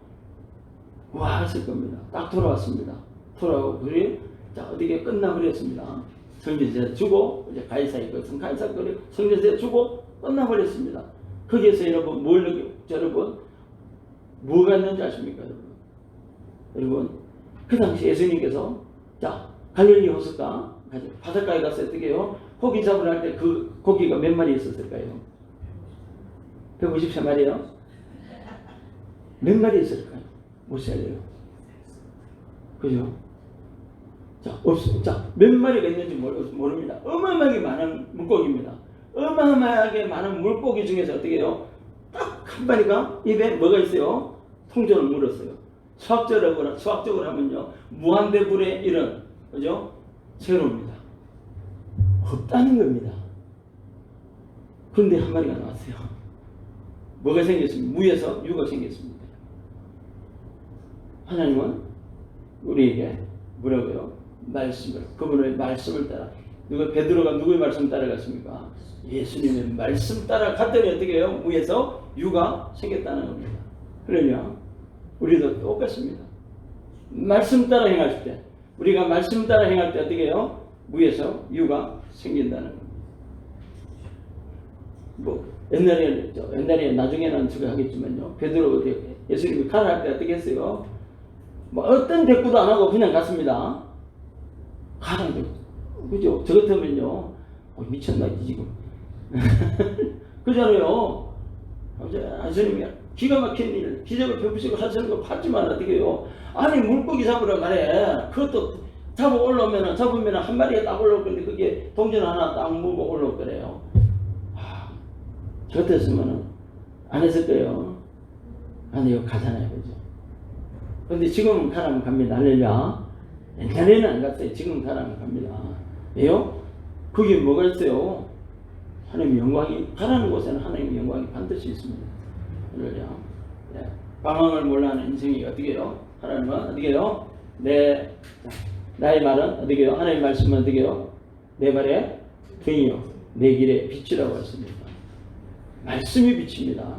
우와! 했을 겁니다. 딱 돌아왔습니다. 돌아오고, 그래? 자, 어떻게 끝나버렸습니다. 성전세 주고, 이제 가이사의 것은 가이사 거래, 성전세 주고, 끝나버렸습니다. 거기에서 여러분, 여러분, 뭐가 있는지 아십니까? 여러분, 그 당시 예수님께서, 자, 갈릴리 호숫가, 바닷가에 가서 어떻게 해요? 고기 잡으러 할 때 그 고기가 몇 마리 있었을까요? 153마리요? 몇 마리 있을까요? 못 살려요. 그죠? 자, 몇 마리가 있는지 모릅니다. 어마어마하게 많은 물고기입니다. 어마어마하게 많은 물고기 중에서 어떻게 해요? 딱 한 마리가 입에 뭐가 있어요? 통전을 물었어요. 수학적으로 하면요, 무한대불의 이런, 그죠? 새로입니다. 없다는 겁니다. 그런데 한 마리가 나왔어요. 뭐가 생겼습니까? 무에서 유가 생겼습니다. 하나님은 우리에게 뭐라고요? 그분의 말씀을 따라. 베드로가 누구의 말씀 따라갔습니까? 예수님의 말씀 따라갔더니 어떻게 해요? 무에서 유가 생겼다는 겁니다. 그러면 우리도 똑같습니다. 말씀 따라 행할 때, 우리가 말씀 따라 행할 때 어떻게 해요? 무에서 유가 생긴다는 겁니다. 옛날에 나중에는 제가 하겠지만요, 베드로가 예수님이 가라 할 때 어떻게 했어요? 어떤 대꾸도 안 하고 그냥 갔습니다. 가라. 그죠? 저 같으면요, 미쳤나, 지금. 그잖아요. 예수님이 기가 막힌 일, 기적을 베푸시고 하시는 거 봤지만 어떻게 해요? 아니, 물고기 잡으러 가래. 그것도 잡으면 한 마리가 딱 올라올 건데, 그게 동전 하나 딱 물고 올라올 거래요. 저 같았으면 안 했을 거예요. 아니, 이거 가잖아요. 그죠? 근데 지금은 가라면 갑니다. 할렐루야. 옛날에는 안 갔어요. 지금 가라면 갑니다. 왜요? 그게 뭐가 있어요? 하나님의 영광이, 가라는 곳에는 하나님의 영광이 반드시 있습니다. 할렐루야. 네. 방황을 몰라하는 인생이 어떻게 해요? 하나님은 어떻게 해요? 나의 말은 어떻게 해요? 하나님의 말씀은 어떻게 해요? 내 발의 등이요, 내 길의 빛이라고 했습니다. 말씀이 빛입니다.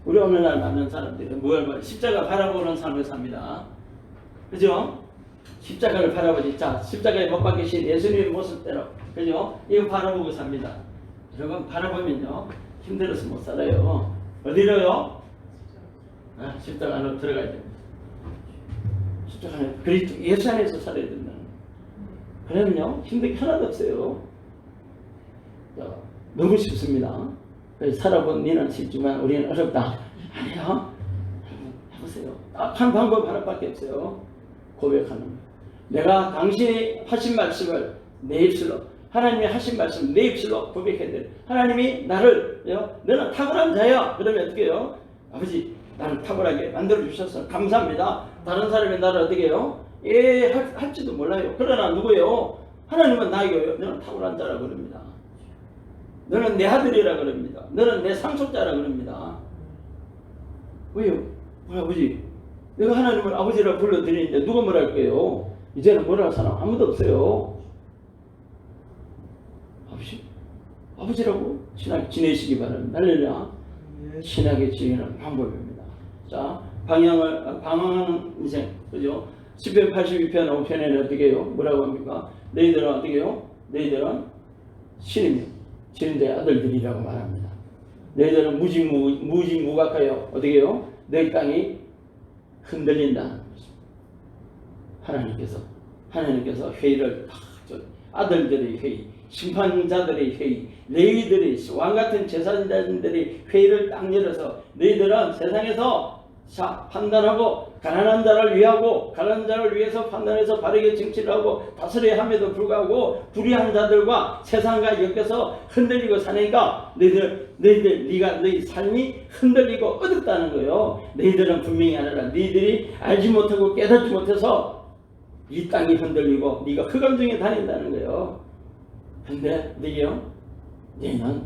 우리 오늘날 많은 사람들은 십자가 바라보는 삶을 삽니다. 그죠? 십자가를 바라보지. 자, 십자가에 못 박히신 예수님의 모습대로, 그죠? 이거 바라보고 삽니다. 여러분, 바라보면요, 힘들어서 못 살아요. 어디로요? 십자가 안으로 들어가야 됩니다. 십자가 안에, 그리스도 예수 안에서 살아야 된다는 거예요. 그러면요, 힘든 게 하나도 없어요. 너무 쉽습니다. 살아본 니는 쉽지만 우리는 어렵다. 아니요. 해보세요. 딱 한 방법 하나밖에 없어요. 고백하는 거예요. 내가 당신이 하신 말씀을 내 입술로, 하나님이 하신 말씀 내 입술로 고백해야 돼요. 하나님이 나를, 너는 탁월한 자야. 그러면 어떻게 해요? 아버지, 나를 탁월하게 만들어주셔서 감사합니다. 다른 사람이 나를 어떻게 해요? 할지도 몰라요. 그러나 누구예요? 하나님은 나에게 너는 탁월한 자라 그럽니다. 너는 내 아들이라 그럽니다. 너는 내 상속자라 그럽니다. 왜요? 아버지, 내가 하나님을 아버지라 불러드리는데 누가 뭐라 할 거예요? 이제는 뭐라 할 사람 아무도 없어요. 아버지라고 지내시기 바랍니다. 할렐루야. 신학의 지혜는 방법입니다. 자, 방황하는 인생, 그죠? 10편 82편 5편에는 어떻게 해요? 뭐라고 합니까? 너희들은 어떻게 해요? 너희들은 신이며 신의 아들들이라고 말합니다. 너희들은 무지무각하여 어떻게 해요? 너희 땅이 흔들린다는 것입니다. 하나님께서 회의를 아들들의 회의, 심판자들의 회의, 레위들의 왕같은 제사장들의 회의를 딱 열어서 너희들은 세상에서 판단하고 가난한 자를 위하고 가난한 자를 위해서 판단해서 바르게 정치를 하고 다스려야 함에도 불구하고 불의한 자들과 세상과 엮여서 흔들리고 사니까 네가 너희 삶이 흔들리고 어둡다는 거예요. 너희들은 분명히 아니라 너희들이 알지 못하고 깨닫지 못해서 이 땅이 흔들리고 네가 흑암 중에 다닌다는 거예요. 근데 너희는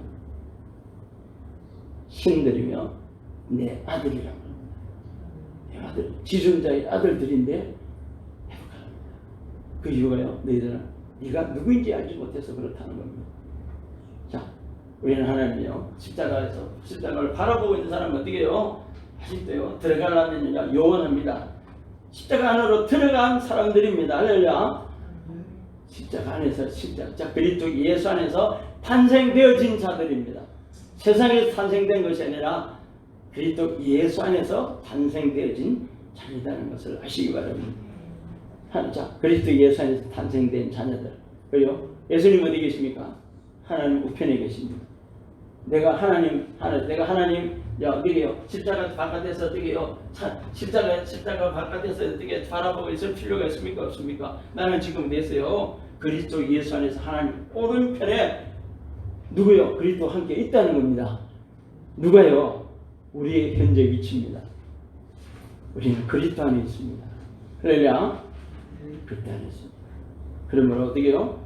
신들이며 내 아들이라고 합니다. 내 아들, 지존자의 아들들인데 행복합니다. 그 이유가요, 너희들은 네가 누구인지 알지 못해서 그렇다는 겁니다. 자, 우리는 하나님이요, 십자가를 바라보고 있는 사람은 어떻게 해요? 아직도요, 들어가려면 요원합니다. 십자가 안으로 들어간 사람들입니다. 할렐루야. 십자가 안에서 십자가 그리스도 예수 안에서 탄생되어진 자들입니다. 세상에서 탄생된 것이 아니라 그리스도 예수 안에서 탄생되어진 자이라는 것을 아시기 바랍니다. 자, 그리스도 예수 안에서 탄생된 자녀들. 그리고 예수님 어디 계십니까? 하나님 우편에 계십니다. 내가 하나님 어떻게요? 십자가 바깥에서 어떻게요? 십자가 바깥에서 어떻게 바라보고 있을 필요가 있습니까? 없습니까? 나는 지금 됐어요. 그리스도 예수 안에서 하나님 오른편에 누구요? 그리스도 함께 있다는 겁니다. 누가요? 우리의 현재 위치입니다. 우리는 그리스도 안에 있습니다. 할렐루야. 그리스도 안에 있습니다. 그러므로 어떻게요?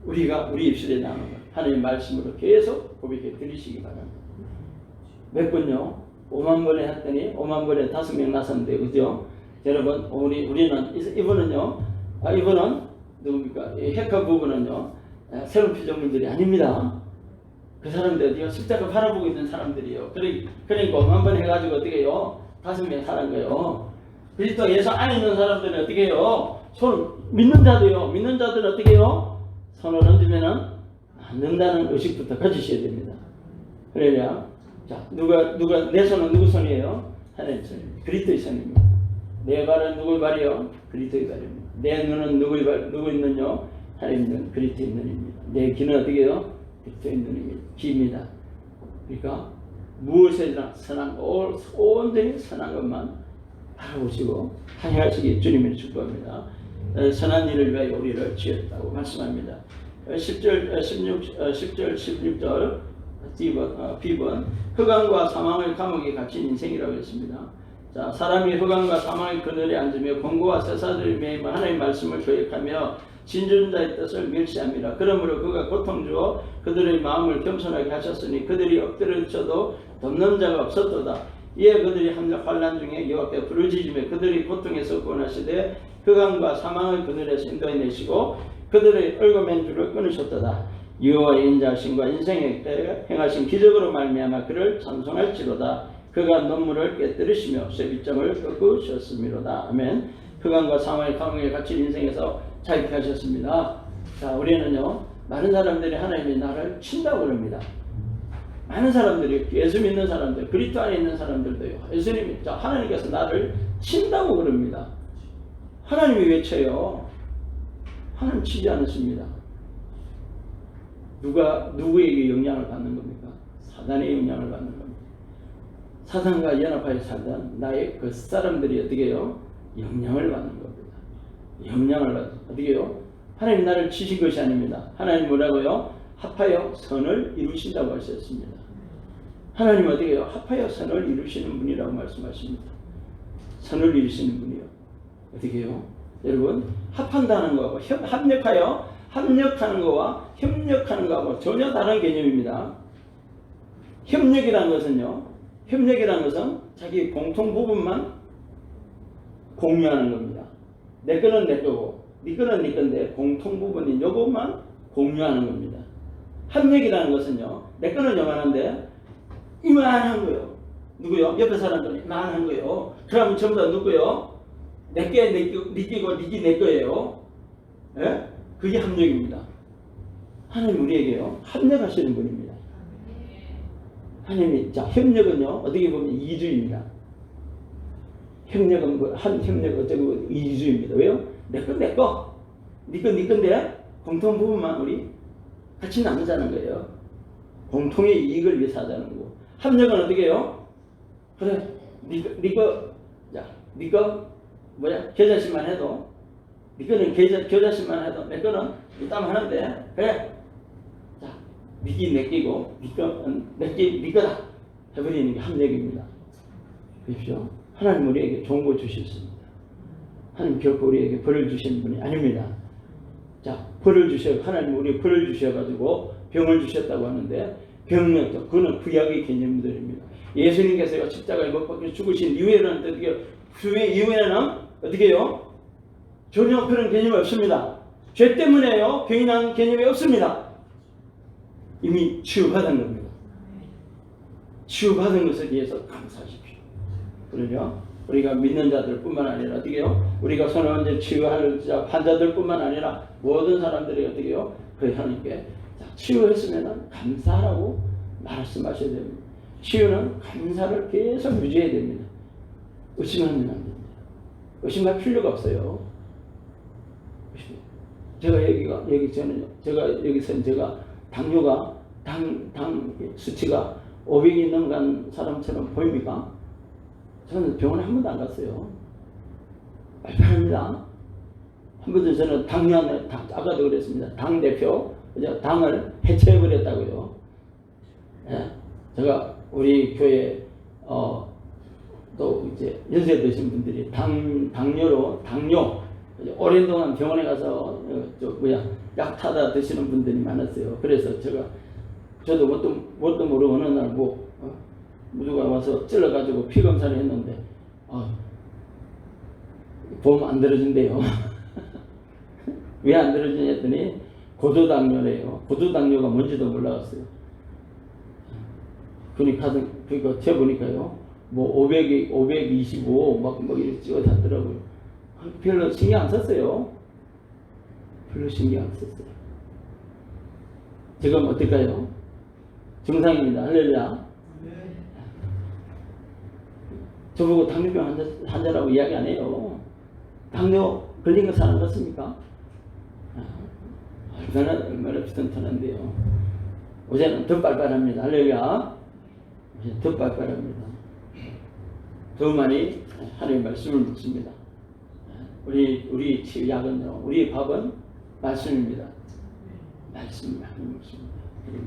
우리가 우리 입술에 나오는 것 하나님 말씀으로 계속 고백해 드리시기 바랍니다. 몇 번요? 5만 번에 했더니 5만 번에 5명 나섰는데, 그죠? 여러분, 우리는 이분은요, 이분은 누굽니까? 해커 부부는요, 새로운 피조물들이 아닙니다. 그 사람들 어디요? 십자가 바라보고 있는 사람들이요. 그러니까 5만 번 해가지고 어떻게 해요? 5명 사는 거예요. 그리스도 예수 안에 있는 사람들은 어떻게 해요? 믿는 자들은 어떻게 해요? 손을 얹으면은 않는다는 의식부터 가지셔야 됩니다. 그래야, 자, 내 손은 누구 손이에요? 하나님 손입니다. 그리스도의 손입니다. 내 발은 누구의 발이요? 그리스도의 발입니다. 내 눈은 누구의 눈요? 하나님 눈, 그리스도의 눈입니다. 내 귀는 어떻게 해요? 그리스도의 눈입니다. 귀입니다. 그러니까 무엇에나 선한 온전히 선한 것만 바라보시고 행하시기 주님을 축복합니다. 선한 일을 위하여 우리를 지었다고 말씀합니다. 10절 16절 B번 흑암과 사망의 감옥에 갇힌 인생이라고 했습니다. 자, 사람이 흑암과 사망의 그늘에 앉으며 권고와 세사들이 매임 하나님의 말씀을 교역하며 진존자의 뜻을 멸시합니다. 그러므로 그가 고통 주어 그들의 마음을 겸손하게 하셨으니 그들이 엎드려져도 덮는 자가 없었도다. 이에 그들이 함정 환난 중에 여호와께 부르짖으며 그들이 고통에서 구원하시되 흑암과 사망의 그늘에서 인도해내시고 그들의 얼굴맨 줄을 끊으셨도다. 여호와의 인자하심과 인생에 행하신 기적으로 말미암아 그를 찬송할지로다. 그가 눈물을 깨뜨리시며 쇠빗장을 꺾으셨음이로다. 아멘. 흑암과 사망의 감옥에 갇힌 인생에서 자유케 하셨습니다. 자, 우리는요, 많은 사람들이 하나님이 나를 친다고 그럽니다. 많은 사람들이, 예수 믿는 사람들, 그리스도 안에 있는 사람들도요, 예수님이, 하나님께서 나를 친다고 그럽니다. 하나님이 왜 쳐요? 하나님 치지 않으십니다. 누구에게 영향을 받는 겁니까? 사단의 영향을 받는 겁니다. 사단과 연합하여 살던 나의 그 사람들이 어떻게 해요? 영향을 받는 겁니다. 영향을 어떻게 해요? 하나님 나를 치신 것이 아닙니다. 하나님 뭐라고요? 합하여 선을 이루신다고 하셨습니다. 하나님 어떻게 해요? 합하여 선을 이루시는 분이라고 말씀하십니다. 선을 이루시는 분이요. 어떻게 해요? 여러분, 합한다는 거하고 합력하는 거와 협력하는 거하고 전혀 다른 개념입니다. 협력이라는 것은 자기 공통 부분만 공유하는 겁니다. 내 거는 내 거고 네 거는 네 건데 공통 부분인 요것만 공유하는 겁니다. 합력이라는 것은요, 내 거는 요만한데 이만한 거예요. 누구요? 옆에 사람들은 이만한 거예요. 그러면 전부 다 누구요? 내게 니끼고 니끼 내 거예요. 예? 그게 합력입니다. 하나님 우리에게요 합력하시는 분입니다. 하나님이 자 협력은요 어떻게 보면 이주입니다. 협력은 한 협력 어떻게 보면 이주입니다. 왜요? 내 거, 네 건데 공통 부분만 우리 같이 나누자는 거예요. 공통의 이익을 위해서 하자는 거고. 합력은 어떻게 해요? 그래, 네 거 겨자씨만 해도, 네 거는 겨자씨만 해도, 내 거는 이따만 하는데, 그래, 자, 니끼 내 끼고, 네 거다 해버리는 게 합력입니다. 보십시오. 하나님 우리에게 좋은 거 주셨습니다. 하나님 결코 우리에게 벌을 주시는 분이 아닙니다. 자, 하나님 우리에게 벌을 주셔가지고 병을 주셨다고 하는데, 병력도 그거는 구약의 개념들입니다. 예수님께서 십자가에 못 박혀 죽으신 이후에는 어떻게 해요? 전혀 그런 개념이 없습니다. 죄 때문에요 병이 난 개념이 없습니다. 이미 치유받은 겁니다. 치유받은 것에 대해서 감사하십시오. 그러죠? 우리가 믿는 자들 뿐만 아니라 어떻게 해요? 우리가 선언한 치유할 환자들 뿐만 아니라 모든 사람들이 어떻게 해요? 그 하나님께 치유했으면 감사하라고 말씀하셔야 됩니다. 치유는 감사를 계속 유지해야 됩니다. 의심하면 안 됩니다. 의심할 필요가 없어요. 제가 제가 당뇨가 당 수치가 500이 넘어간 사람처럼 보입니까? 저는 병원에 한 번도 안 갔어요. 말팔합니다. 한 번도 저는 당뇨, 아까도 그랬습니다. 당 대표, 당을 해체해버렸다고요. 예? 제가 우리 교회, 또 이제 연세 드신 분들이 당뇨, 오랜 동안 병원에 가서, 약 타다 드시는 분들이 많았어요. 그래서 저도 뭣도 모르고 어느 날 누가 와서 찔러가지고 피 검사를 했는데, 보험 안 들어준대요. 왜 안 들어주냐 했더니, 고도당뇨래요. 고도당뇨가 뭔지도 몰랐어요. 그러니까 재보니까요, 525, 이렇게 찍어놨더라고요. 별로 신경 안 썼어요. 별로 신경 안 썼어요. 지금 어떨까요? 정상입니다. 할렐루야. 저보고 당뇨병 환자라고 이야기 안 해요. 당뇨 걸린 거 사람 같습니까? 얼마나 비슷한데요. 어제는 더 빨빨합니다. 할렐루야. 더 빨빨합니다. 더 많이 하나님의 말씀을 묻습니다. 우리 약은요, 우리 밥은 말씀입니다. 말씀 많이 먹습니다.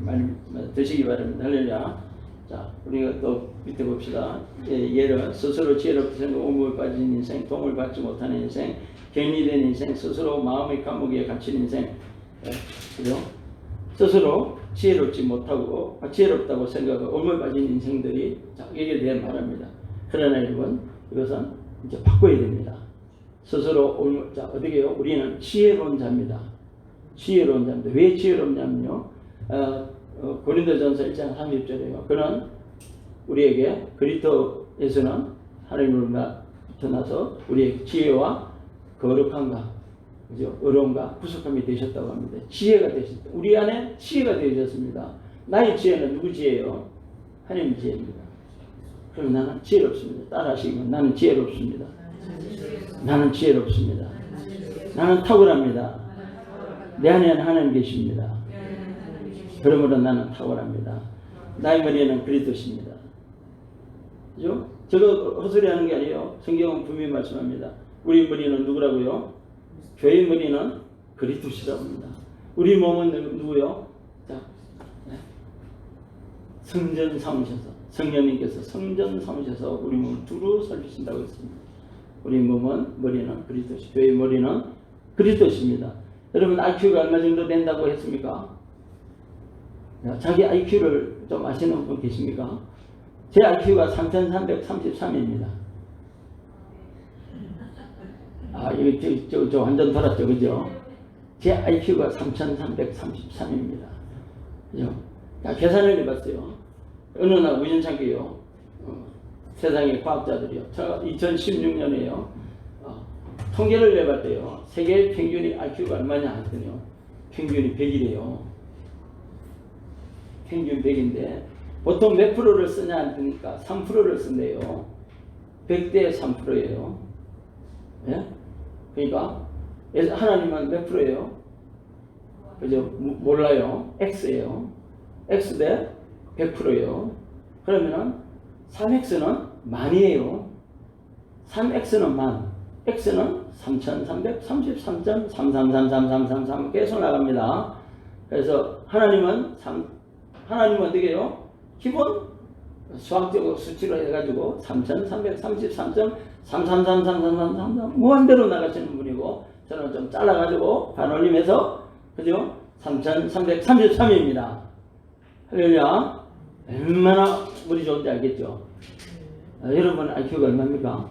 많이 드시기 바랍니다. 할렐루야. 자, 우리가 또 밑에 봅시다. 예를 스스로 지혜롭게 생각, 오물에 빠진 인생, 도움을 받지 못하는 인생, 격리된 인생, 스스로 마음의 감옥에 갇힌 인생, 그죠? 스스로 지혜롭지 못하고 지혜롭다고 생각하고 오물에 빠진 인생들이 이게 대한 말합니다. 그러나 여러분, 이것은 이제 바꿔야 됩니다. 스스로 어떻게 해요? 우리는 지혜로운 자입니다. 지혜로운 자입니다. 왜 지혜로운 자면요? 고린도전서 1장 30절에요. 그는 우리에게 그리스도에서는 하나님으로부터 나서 우리의 지혜와 거룩함과 그죠? 어려움과 구속함이 되셨다고 합니다. 지혜가 되셨다. 우리 안에 지혜가 되셨습니다. 나의 지혜는 누구 지혜예요? 하나님 지혜입니다. 그럼 나는 지혜롭습니다. 따라하시면 나는 지혜롭습니다. 나는 지혜롭습니다. 나는 탁월합니다. 내 안에는 하나님 계십니다. 그러므로 나는 탁월합니다. 나의 머리에는 그리스도십니다. 그죠? 저거 헛소리하는 게 아니에요. 성경은 분명히 말씀합니다. 우리 머리는 누구라고요? 교회의 머리는 그리스도시라고 합니다. 우리 몸은 누구요? 자, 성전 삼으셔서 성령님께서 성전 삼으셔서 우리 몸을 두루 살피신다고 했습니다. 우리 몸은 머리는 그리스도시, 교회의 머리는 그리스도십니다. 여러분 IQ가 얼마 정도 된다고 했습니까? 자기 IQ를 좀 아시는 분 계십니까? 제 IQ가 3333입니다. 여기 저 완전 돌았죠, 그죠? 제 IQ가 3333입니다. 그죠? 자, 계산을 해봤어요. 어느 날 우연찮게요. 세상의 과학자들이요. 2016년에요. 통계를 내봤대요. 세계 평균이 IQ가 얼마냐 했더니요. 평균이 100이래요. 평균 100인데 보통 몇 프로를 쓰냐 하니까 3%를 쓴대요. 100대 3%예요. 예? 그러니까 하나님은 몇 프로예요? 그죠? 몰라요. X예요. X 대 100%예요. 그러면은 3X는 만이에요. 3X는 만. X는 3333.33333333 계속 나갑니다. 그래서 하나님은 어떻게 해요? 기본 수학적으로 수치로 해가지고 3333.333333 무한대로 나가시는 분이고 저는 좀 잘라가지고 반올림해서 그죠? 3333입니다. 할렐루야. 얼마나 우리 좋은지 알겠죠? 여러분 IQ가 얼마입니까?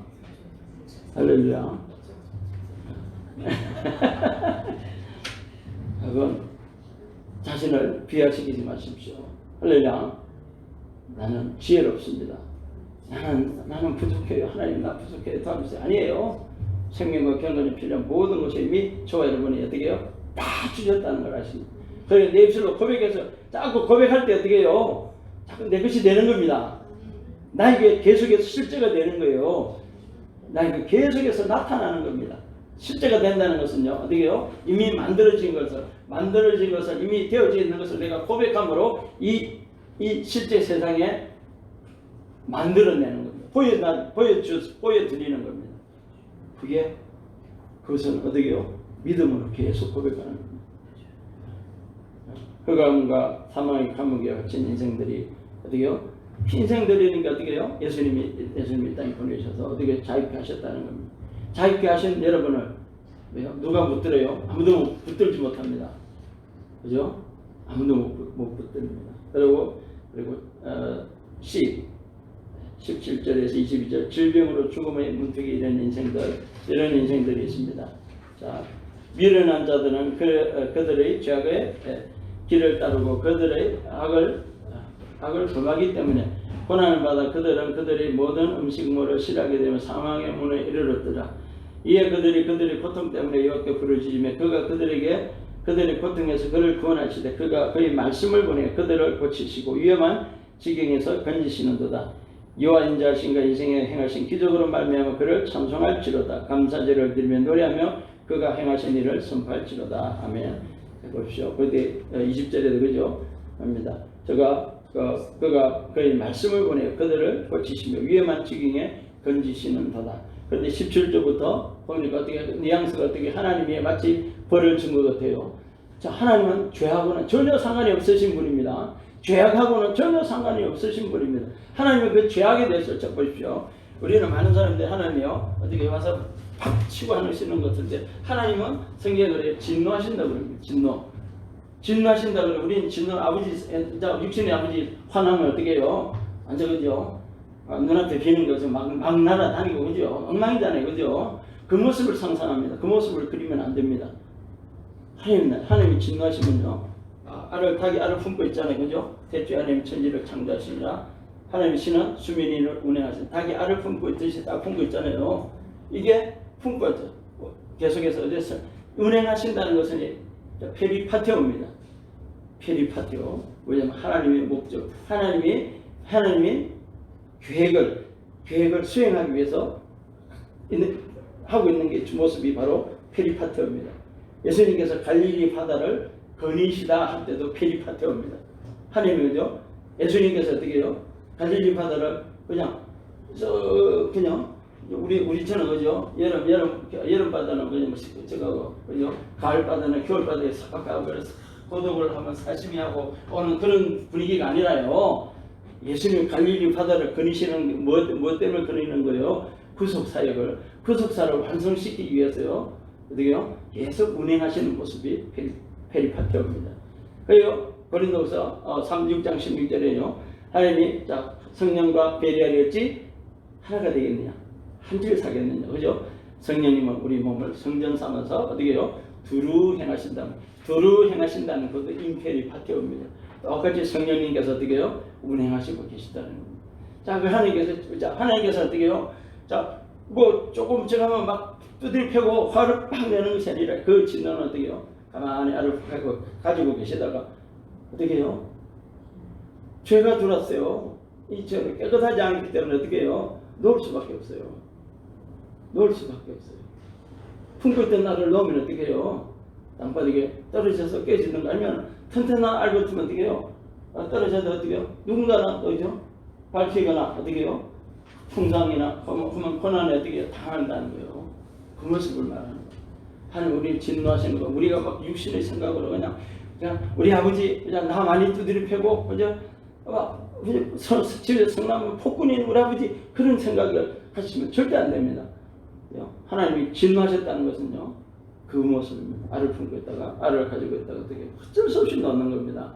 할렐루야. 여러분 자신을 비하시키지 마십시오. 할렐루야. 나는 지혜롭습니다. 나는 부족해요. 하나님 나 부족해요. 도와주세요. 아니에요. 생명과 경건이 필요한 모든 것이 이미 저와 여러분이 어떻게 해요? 다 주셨다는 걸 아십니다. 그래서 내 입술로 고백해서 자꾸 고백할 때 어떻게 해요? 자꾸 내 것이 되는 겁니다. 나에게 계속해서 실제가 되는 거예요. 나에게 계속해서 나타나는 겁니다. 실제가 된다는 것은요, 어떻게 해요? 이미 만들어진 것을 이미 되어져 있는 것을 내가 고백함으로 이 실제 세상에 만들어내는 겁니다. 보여드리는 겁니다. 그것은 어떻게 해요? 믿음으로 계속 고백하는 겁니다. 흑암과 사망의 감옥에 갇힌 인생들이 어떻게 해요? 인생들이니까 어떻게 해요? 예수님이 땅에 보내셔서 어떻게 자유케 하셨다는 겁니다. 자유케 하신 여러분을 왜요? 누가 붙들어요? 아무도 붙들지 못합니다. 그죠? 아무도 못 붙듭니다. 그리고 17절에서 22절 질병으로 죽음의 문턱에 이런 인생들이 있습니다. 자, 미련한 자들은 그들의 죄악의 길을 따르고 그들의 악을 범하기 때문에 고난을 받아 그들은 그들의 모든 음식물을 싫어하게 되면 사망의 문에 이르렀더라. 이에 그들이 고통 때문에 여호와께 부르짖으며 그가 그들의 고통에서 그를 구원하시되 그가 그의 말씀을 보내 그들을 고치시고 위험한 지경에서 건지시는도다. 여호와 인자하신가 인생에 행하신 기적으로 말미암아 그를 찬송할지로다. 감사제를 드리며 노래하며 그가 행하신 일을 선포할지로다. 아멘. 보십시오. 그때 20절에도 그죠? 합니다. 그가 그의 말씀을 보내 그들을 고치시며 위험한 지경에 건지시는도다. 그런데 17절부터 보니까 어떻게 뉘앙스가 어떻게 하나님이 마치 벌을 준 것 같아요. 자, 하나님은 죄하고는 전혀 상관이 없으신 분입니다. 죄악하고는 전혀 상관이 없으신 분입니다. 하나님은 그 죄악에 대해서 보십시오. 우리는 많은 사람들이 하나님이요 어떻게 와서 팍 치고 하시는 것인데 하나님은 성경에 그래요. 진노하신다고 그럽니다. 진노하신다고 그러면 우리는 육신의 아버지 화나면 어떻게 해요? 완전 그죠? 눈앞에 비는 것을 막 날아다니고 그죠? 엉망이잖아요. 그죠? 그 모습을 상상합니다. 그 모습을 그리면 안 됩니다. 하나님이 진노하시면요. 닭이 알을 품고 있잖아요. 그죠? 대추 하나님 천지를 창조하시니라. 하나님의 신은 수민이를 운행하시니 닭이 알을 품고 있듯이 딱 품고 있잖아요. 이게 품고 있죠. 계속해서 어디서 운행하신다는 것은 페리파테오입니다. 페리파테오. 왜냐하면 하나님의 목적, 하나님이 계획을 수행하기 위해서 하고 있는 게 모습이 바로 페리파테오입니다. 예수님께서 갈릴리 바다를 거니시다 할 때도 페리파테오입니다. 하나님이죠. 예수님께서 어떻게 해요? 갈릴리 바다를 그냥 우리처럼 그죠? 여름 바다는 그냥 그죠? 가을 바다는 겨울 바다에 삭박하고 고독을 하면 사심이 하고 오는 그런 분위기가 아니라요. 예수님 갈릴리 바다를 거니시는 뭐 때문에 거니는 거예요? 구속사를 완성시키기 위해서요. 어떻게요? 계속 운행하시는 모습이 페리파테오입니다. 그래요. 고린도서 6장 16절에요. 하나님이 성령과 베리알이 어찌 하나가 되겠느냐? 한 줄 사겠느냐? 그죠? 성령님은 우리 몸을 성전 삼아서 어떻게 해요? 두루 행하신다는 것도 임페리파테오입니다. 똑같이 성령님께서 어떻게 해요? 운행하시고 계시다는 겁니다. 자, 그 하나님께서 어떻게 해요? 자, 뭐 조금 지나면 막 두드려 펴고 화를 팍 내는 것이 아니라 그 진노는 어떻게 해요? 가만히 알을 가지고 계시다가 어떻게 해요? 죄가 들어왔어요. 이 죄를 깨끗하지 않기 때문에 어떻게 해요? 놓을 수밖에 없어요. 놓을 수밖에 없어요. 품고 있던 나를 놓으면 어떻게 해요? 땅바닥에 떨어져서 깨지는가 아니면 튼튼한 알 같으면 어떻게 해요? 떨어져도 어떻게 해요? 누군가나 또죠? 밝히거나 어떻게 해요? 풍상이나 험한 고난에 어떻게 해요? 당한다는 거예요. 그 모습을 말하는 거예요. 하나님 우리를 진노하시는 거. 우리가 막 육신의 생각으로 그냥 우리 아버지 그냥 나 많이 두드려 패고 그냥 집에 성나면 폭군인 우리 아버지 그런 생각을 하시면 절대 안 됩니다. 하나님이 진노하셨다는 것은요 그 모습입니다. 알을 품고 있다가 알을 가지고 있다가 어떻게 어쩔 수 없이 넣는 겁니다.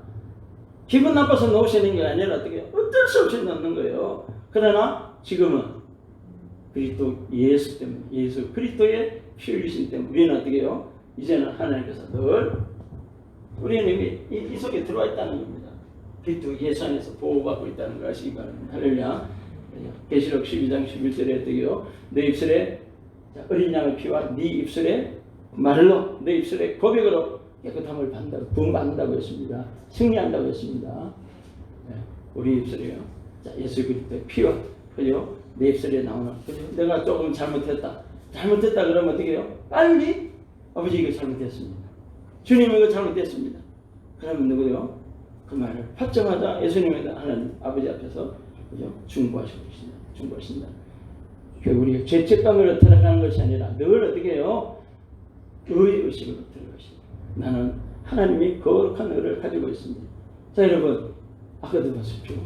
기분 나빠서 놓으시는 게 아니라 어떻게 어쩔 수 없이 넣는 거예요. 그러나 지금은 그리스도 예수 때문에 예수 그리스도의 피 흘리심 때문에 우리는 어떻게 해요? 이제는 하나님께서 늘 우리는 이미 이 속에 들어와 있다는 겁니다. 그리스도 예수 안에서 보호받고 있다는 걸 아시기 바랍니다. 할렐루야. 계시록 12장 11절에 어떻게 해요? 내 입술에 어린 양의 피와 네 입술에 말로 내 입술에 고백으로 깨끗함을 받는다고 부흥받는다고 했습니다. 승리한다고 했습니다. 우리 입술에요. 자, 예수 그리스도의 피와 그죠? 내 입술에 나오는 그죠? 내가 조금 잘못했다 그러면 어떻게 해요? 빨리 아버지 이거 잘못했습니다. 주님 이거 잘못했습니다. 그러면 누구요? 그 말을 받자마자 예수님에 대한 하나님 아버지 앞에서 그죠? 중보하신다. 우리 죄책감으로 들어가는 것이 아니라 늘 어떻게 해요? 의식으로 들어가십니다. 나는 하나님이 거룩한 의를 가지고 있습니다. 자, 여러분 아까도 보십시오.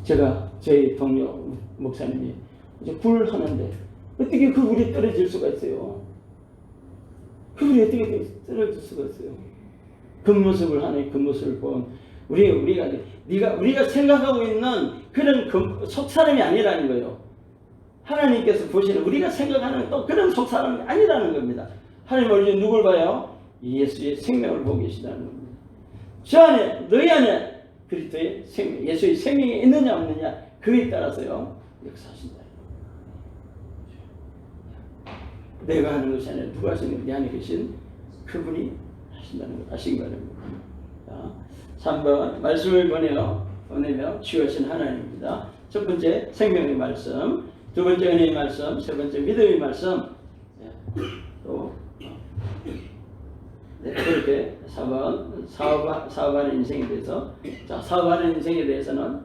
제가 저희 동료 목사님이 이제 불을 하는데 어떻게 그 불이 떨어질 수가 있어요? 그 불이 어떻게 떨어질 수가 있어요? 그 모습을 하는 그 모습을 본 우리가 생각하고 있는 그런 속사람이 아니라는 거예요. 하나님께서 보시는 우리가 생각하는 또 그런 속사람이 아니라는 겁니다. 하나님은 우리 누굴 봐요? 예수의 생명을 보고 계시다는 겁니다. 저 안에 너희 안에 그리스도의 생명, 예수의 생명이 있느냐 없느냐 그에 따라서요 역사하신다. 내가 하는 것이 아니라 누가 하시는 내 안에 계신 그분이 하신다는 걸 아시기 바랍니다. 자, 3번 말씀을 보내며 치유하신 하나님입니다. 첫 번째 생명의 말씀, 두 번째 은혜의 말씀, 세 번째 믿음의 말씀. 또 그렇게 사업하는 인생에 대해서 사업하는 인생에 대해서는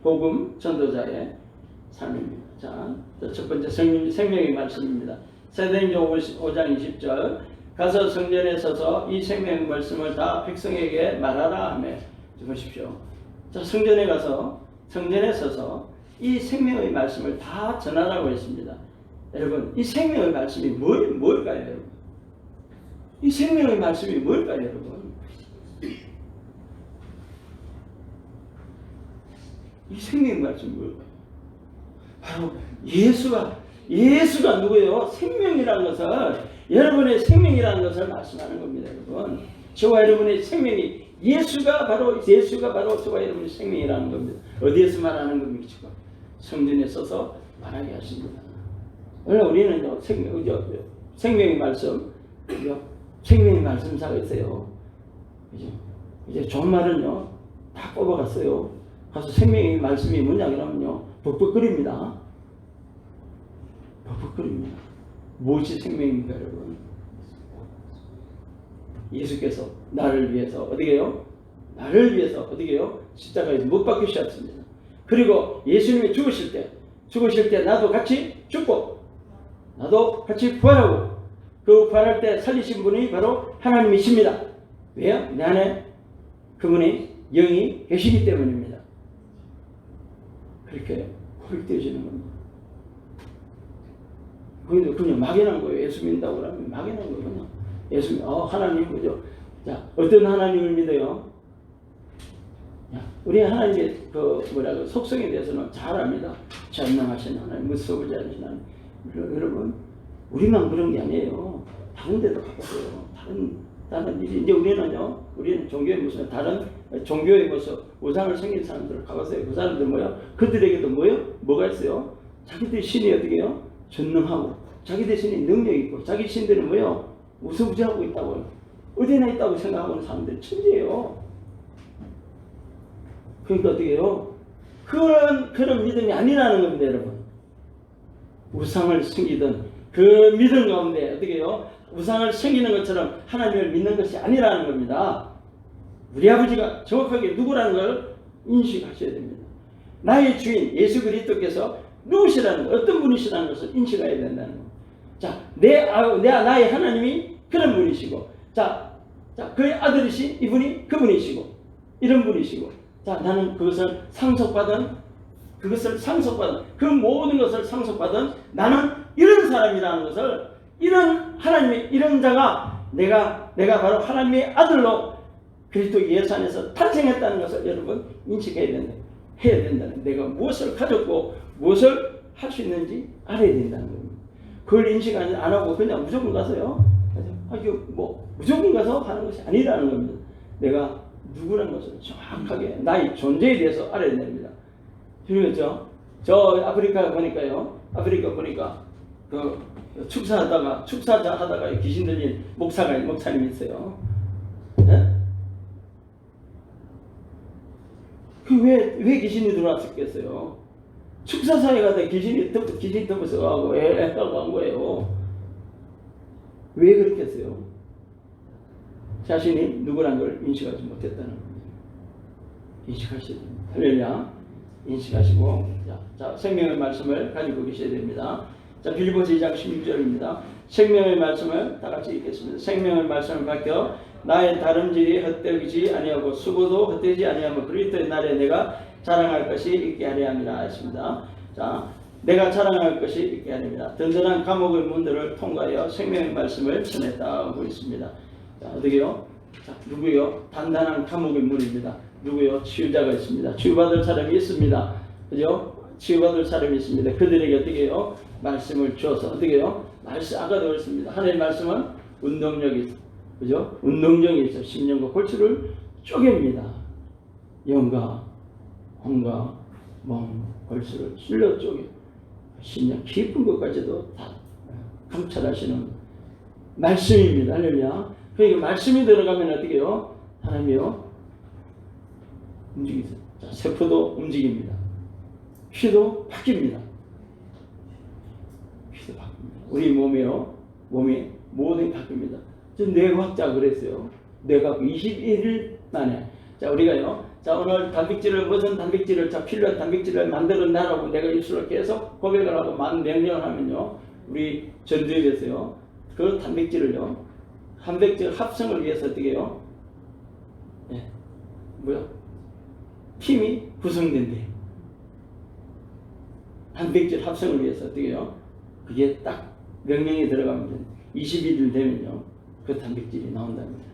복음 전도자의 삶입니다. 자, 첫 번째 생명의 말씀입니다. 사도행전 5장 20절 가서 성전에 서서 이 생명의 말씀을 다 백성에게 말하라 하며 보십시오. 자, 성전에 서서 이 생명의 말씀을 다 전하라고 했습니다. 여러분, 이 생명의 말씀이 뭘까요, 여러분? 이 생명의 말씀이 뭘까요, 여러분? 이 생명의 말씀이 뭘까요? 바로 예수가 누구예요? 생명이라는 것을, 여러분의 생명이라는 것을 말씀하는 겁니다, 여러분. 저와 여러분의 생명이 예수가 바로 저와 여러분의 생명이라는 겁니다. 어디에서 말하는 겁니까? 지금 성전에 서서 말하게 하십니다. 오늘 우리는 생명의 말씀, 생명의 말씀사가 있어요. 이제 좋은 말은요 다 뽑아갔어요. 가서 생명의 말씀이 뭐냐 그러면요 벅벅거립니다. 벅벅거립니다. 무엇이 생명입니까, 여러분? 예수께서 나를 위해서 어떻게 해요? 나를 위해서 어떻게 해요? 십자가에서 못 박히셨습니다. 그리고 예수님이 죽으실 때 나도 같이 죽고 나도 같이 부활하고 그 부활할 때 살리신 분이 바로 하나님이십니다. 왜요? 내 안에 그분의 영이 계시기 때문입니다. 그렇게 고백되어지는 겁니다. 그냥 막연한 거예요. 예수 믿는다고 그러면 막연한 거예요. 그냥 예수 하나님 그죠? 자, 어떤 하나님을 믿어요? 우리 하나님의 속성에 대해서는 잘 압니다. 전능하신 하나님, 무섭을 잘하신 하나님. 여러분, 우리만 그런 게 아니에요. 다 다른 데도 가보세요. 다른 이제 우리는 종교의 무슨 다른 종교의 무슨 우상을 섬기는 사람들 가보세요. 그 사람들 뭐요? 그들에게도 뭐가 있어요? 자기들 신이 어떻게 해요? 전능하고 자기들 신이 능력이 있고 자기 신들은 우수부지하고 있다고요. 어디나 있다고 생각하는 사람들 천재예요. 그러니까 어떻게 해요? 그런 믿음이 아니라는 겁니다, 여러분. 우상을 섬기던 그 믿음 가운데 어떻게 해요? 우상을 섬기는 것처럼 하나님을 믿는 것이 아니라는 겁니다. 우리 아버지가 정확하게 누구라는 걸 인식하셔야 됩니다. 나의 주인 예수 그리스도께서 누구시라는 것, 어떤 분이시라는 것을 인식해야 된다는 것. 자, 나의 하나님이 그런 분이시고, 그의 아들이신 이분이 그분이시고, 이런 분이시고, 나는 그것을 상속받은, 그 모든 것을 상속받은 나는 이런 사람이라는 것을, 이런 하나님의 이런 자가 내가 바로 하나님의 아들로 그리스도 예수 안에서 탄생했다는 것을 여러분 인식해야 된다. 해야 된다는, 내가 무엇을 가졌고 무엇을 할 수 있는지 알아야 된다는 겁니다. 그걸 인식 안 하고 그냥 무조건 가서요. 무조건 가서 하는 것이 아니라는 겁니다. 내가 누구라는 것을 정확하게 나의 존재에 대해서 알아야 됩니다. 그렇죠? 저 아프리카 보니까 그 축사하다가 귀신 들린 목사님이 있어요. 네? 왜 귀신이 들어왔었겠어요? 축사사에 가다 귀신이 덮어서 애하고 한 거예요. 왜 그렇겠어요? 자신이 누구란 걸 인식하지 못했다는 겁니다. 인식하셔야 됩니다. 할렐루야. 인식하시고, 생명의 말씀을 가지고 계셔야 됩니다. 빌립보서 2장 16절입니다. 생명의 말씀을 다 같이 읽겠습니다. 생명의 말씀을 밝혀 나의 다름질이 헛되지 아니하고 수고도 헛되지 아니하며 그리스도의 날에 내가 자랑할 것이 있게 하려 함이라 했습니다. 내가 자랑할 것이 있게 하렵니다. 든든한 감옥의 문들을 통과하여 생명의 말씀을 전했다 하고 있습니다. 어떻게요? 누구요? 단단한 감옥의 문입니다. 누구요? 치유자가 있습니다. 치유받을 사람이 있습니다. 그죠? 치유받을 사람이 있습니다. 그들에게 어떻게 해요? 말씀을 주어서 어떻게 해요? 아까도 그랬습니다. 하나님의 말씀은 운동력이 있어. 그죠? 운동력이 있어. 심령과 골수를 쪼갭니다. 영과 혼과 몸, 골수를 찔러 쪼개. 심령 깊은 것까지도 다 감찰하시는 말씀입니다. 할렐루야. 그러니까 말씀이 들어가면 어떻게 해요? 하나님이요? 움직이세요. 세포도 움직입니다. 피도 바뀝니다. 우리 몸이 모든 바뀝니다. 저 뇌과학자가 그랬어요. 뇌과학 21일 만에. 우리가요. 오늘 무슨 단백질을, 필요한 단백질을 만들어 놔라고 내가 입술을 계속 고백을 하고 명령을 하면요. 우리 전두엽에서요. 그 단백질을요. 단백질 합성을 위해서 어떻게 해요? 팀이 구성된대요. 단백질 합성을 위해서 어떻게 해요? 그게 딱 명령이 들어가면 21일 되면요. 그 단백질이 나온답니다.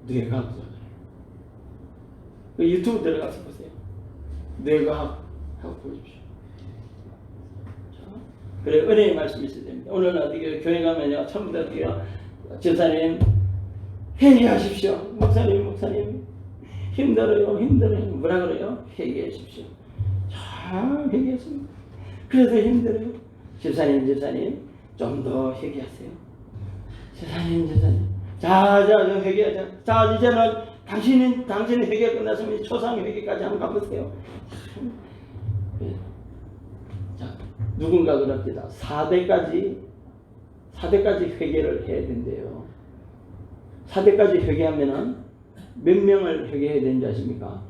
뇌과학자. 그 유튜브 들어가서 보세요. 뇌과학 하고 보십시오. 그래, 은혜의 말씀이 있어야 됩니다. 오늘은 어떻게 교회 가면요. 처음부터 어떻게요? 집사님 회개하십시오. 목사님 힘들어요. 뭐라 그래요? 회개하십시오. 잘 회개했습니다. 그래도 힘들어요. 집사님 좀 더 회개하세요. 집사님 회개하자. 이제는 당신의 회개 끝났으면 초상 회개까지 한번 가보세요. 누군가 그럽니다. 4대까지 회개를 해야 된대요. 4대까지 회개하면은 몇 명을 회개해야 되는지 아십니까?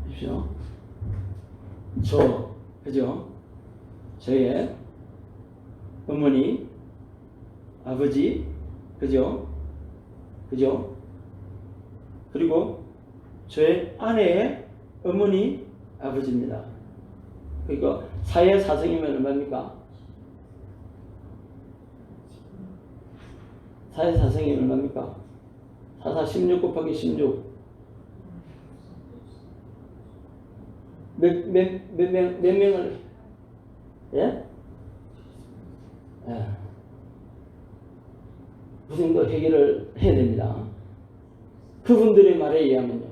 보십시오. 그죠? 저의 어머니, 아버지, 그죠? 그리고 저의 아내의 어머니, 아버지입니다. 그러니까 4의 4승이면 얼마입니까? 4의 4승이면 얼마입니까? 4, 16 곱하기 16. 몇 명을, 예? 그 정도 해결을 해야 됩니다. 그분들의 말에 의하면요.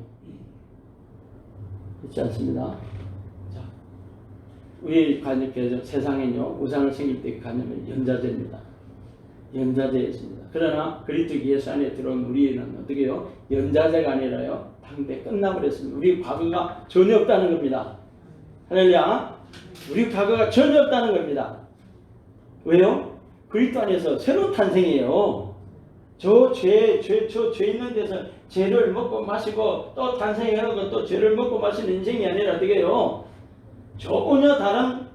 그렇지 않습니다. 자, 우리 가정께서 세상에요, 우상을 생길 때 가념은 연자제입니다. 연자제였습니다. 그러나 그리스도 예수 안에 들어온 우리는 어떻게 해요? 연자제가 아니라요, 당대 끝나버렸습니다. 우리 과거가 전혀 없다는 겁니다. 할렐루야. 우리 과거가 전혀 없다는 겁니다. 왜요? 그리스도 안에서 새로운 탄생이에요. 저 죄 있는 데서 죄를 먹고 마시고 또 탄생하고 또 죄를 먹고 마시는 인생이 아니라 어떻게 해요? 전혀 다른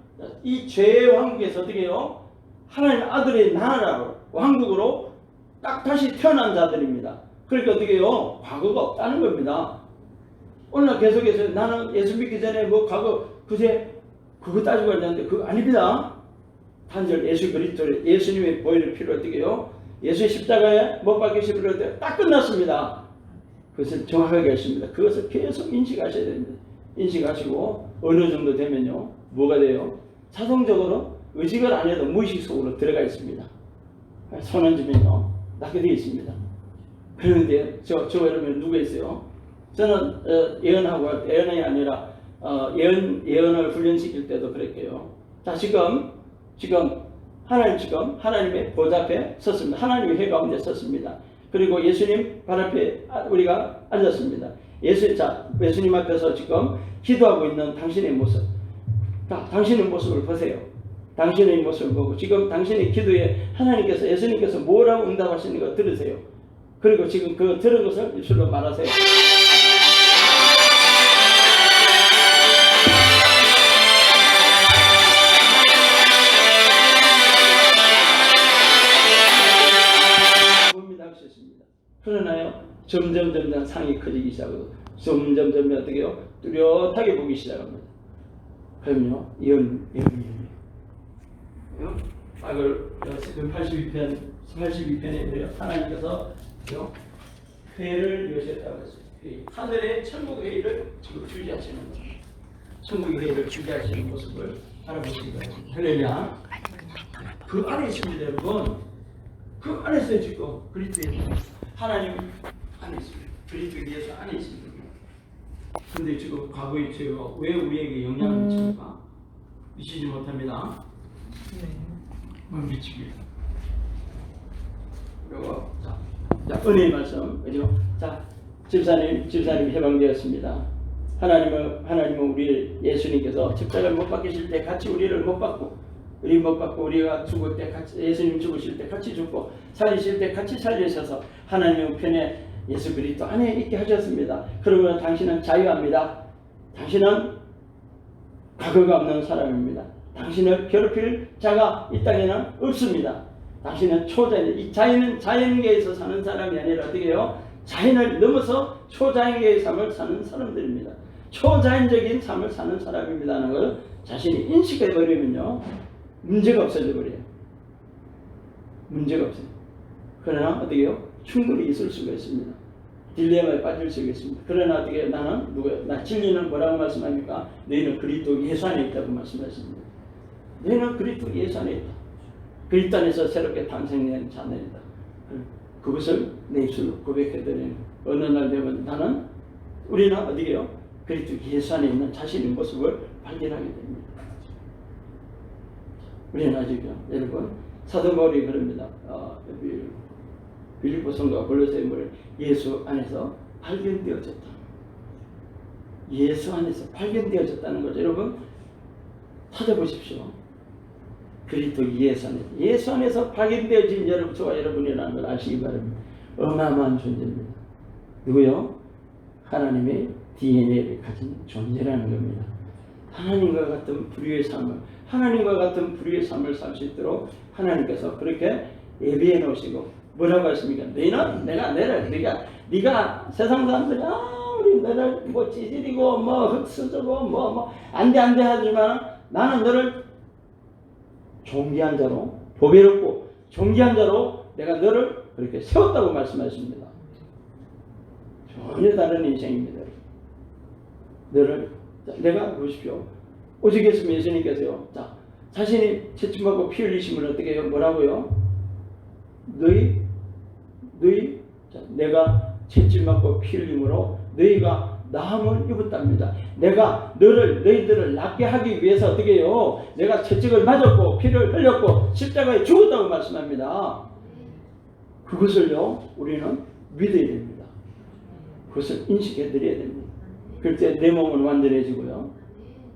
이 죄의 왕국에서 어떻게 해요? 하나님 아들의 나라로 왕국으로 딱 다시 태어난 자들입니다. 그러니까 어떻게 해요? 과거가 없다는 겁니다. 오늘 계속해서 나는 예수 믿기 전에 뭐 과거 그제 그거 따지고 있는데 그거 아닙니다. 단절 예수 그리스도를 예수님의 보혈을 피로 어떻게 해요? 예수의 십자가에 못 박히시므로 딱 끝났습니다. 그것을 정확하게 했습니다. 그것을 계속 인식하셔야 됩니다. 인식하시고 어느 정도 되면요, 뭐가 돼요? 자동적으로 의식을 안 해도 무의식 속으로 들어가 있습니다. 손흔지면요, 낫게 되어 있습니다. 그런데 저 여러분 누가 있어요? 저는 예언하고 할 때 예언이 아니라 예언을 훈련시킬 때도 그랬게요. 자, 지금 하나님의 보좌 앞에 섰습니다. 하나님의 회 가운데 섰습니다. 그리고 예수님 발 앞에 우리가 앉았습니다. 예수님 앞에서 지금 기도하고 있는 당신의 모습. 자, 당신의 모습을 보세요. 당신의 모습을 보고 지금 당신의 기도에 하나님께서 예수님께서 뭐라고 응답하시는 거 들으세요. 그리고 지금 그 들은 것을 입술로 말하세요. 그러나요, 점점 상이 커지기 시작하고 점점 어떻게 해요? 뚜렷하게 보기 시작합니다. 그럼요, 예언이에요. 악을 82편에 하나님께서 회를 여셨다고 했어요. 하늘의 천국 회의를 지금 주재하시는 거예요. 천국 회의를 주재하시는 모습을 알아보시기 바랍니다. 할렐루야. 그 안에 있습니다, 여러분. 그 안에 있어요, 지금. 그리스도에 하나님 안에 있습니다. 그리스도 예수 안에 있습니다. 근데 지금 과거의 죄가 왜 우리에게 영향을 미칩니까? 미치지 못합니다. 미치기. 그리고 자, 은혜의 말씀, 그죠? 자, 집사님 해방되었습니다. 하나님은 우리 예수님께서 십자가를 못 박히실 때 같이 우리를 못 박고, 우리가 죽을 때 같이, 예수님 죽으실 때 같이 죽고 살리실 때 같이 살리셔서 하나님의 편에 예수 그리스도 안에 있게 하셨습니다. 그러면 당신은 자유합니다. 당신은 과거가 없는 사람입니다. 당신을 괴롭힐 자가 이 땅에는 없습니다. 당신은 초자입니다. 이 자연계에서 사는 사람이 아니라 어떻게 해요? 자연을 넘어서 초자연계의 삶을 사는 사람들입니다. 초자연적인 삶을 사는 사람입니다는 걸 자신이 인식해버리면요, 문제가 없어져 버려요. 문제가 없어요. 그러나 어떻게 해요? 충분히 있을 수가 있습니다. 딜레마에 빠질 수가 있습니다. 그러나 어떻게 해요? 나 진리는 뭐라고 말씀합니까? 너희는 그리스도 예수 안에 있다고 말씀하십니다. 너희는 그리스도 예수 안에 있다. 그리스도 안에서 새롭게 탄생된 자들이다. 그것을 내 입술로 고백해드리는 어느 날 되면 우리는 어떻게 해요? 그리스도 예수 안에 있는 자신의 모습을 발견하게 됩니다. 우리는 아직요, 여러분, 사도 바울이 그럽니다. 빌립보서인가 골로새서를 예수 안에서 발견되어졌다. 예수 안에서 발견되어졌다는 거죠. 여러분, 찾아보십시오. 그리스도 예수 안에서 발견되어진 저와 여러분이라는 걸 아시기 바랍니다. 어마어마한 존재입니다. 누구요? 하나님의 DNA를 가진 존재라는 겁니다. 하나님과 같은 부류의 삶을 살 수 있도록 하나님께서 그렇게 예비해 놓으시고 뭐라고 하십니까? 네가 세상 사람들이 우리 너를 뭐 찌질이고 뭐 흙수저고 뭐 안돼 하지만 나는 너를 존귀한 자로, 보배롭고 존귀한 자로 내가 너를 그렇게 세웠다고 말씀하십니다. 전혀 다른 인생입니다. 내가 보십시오. 오직 예수님 예수님께서요. 자신이 채찍 맞고 피 흘리심을 어떻게 해요? 뭐라고요? 너희 자, 내가 채찍 맞고 피 흘림으로 너희가 나음을 입었답니다. 내가 너희들을 낫게 하기 위해서 어떻게 해요? 내가 채찍을 맞았고 피를 흘렸고 십자가에 죽었다고 말씀합니다. 그것을요 우리는 믿어야 됩니다. 그것을 인식해 드려야 됩니다. 그럴 때 내 몸은 완전해지고요.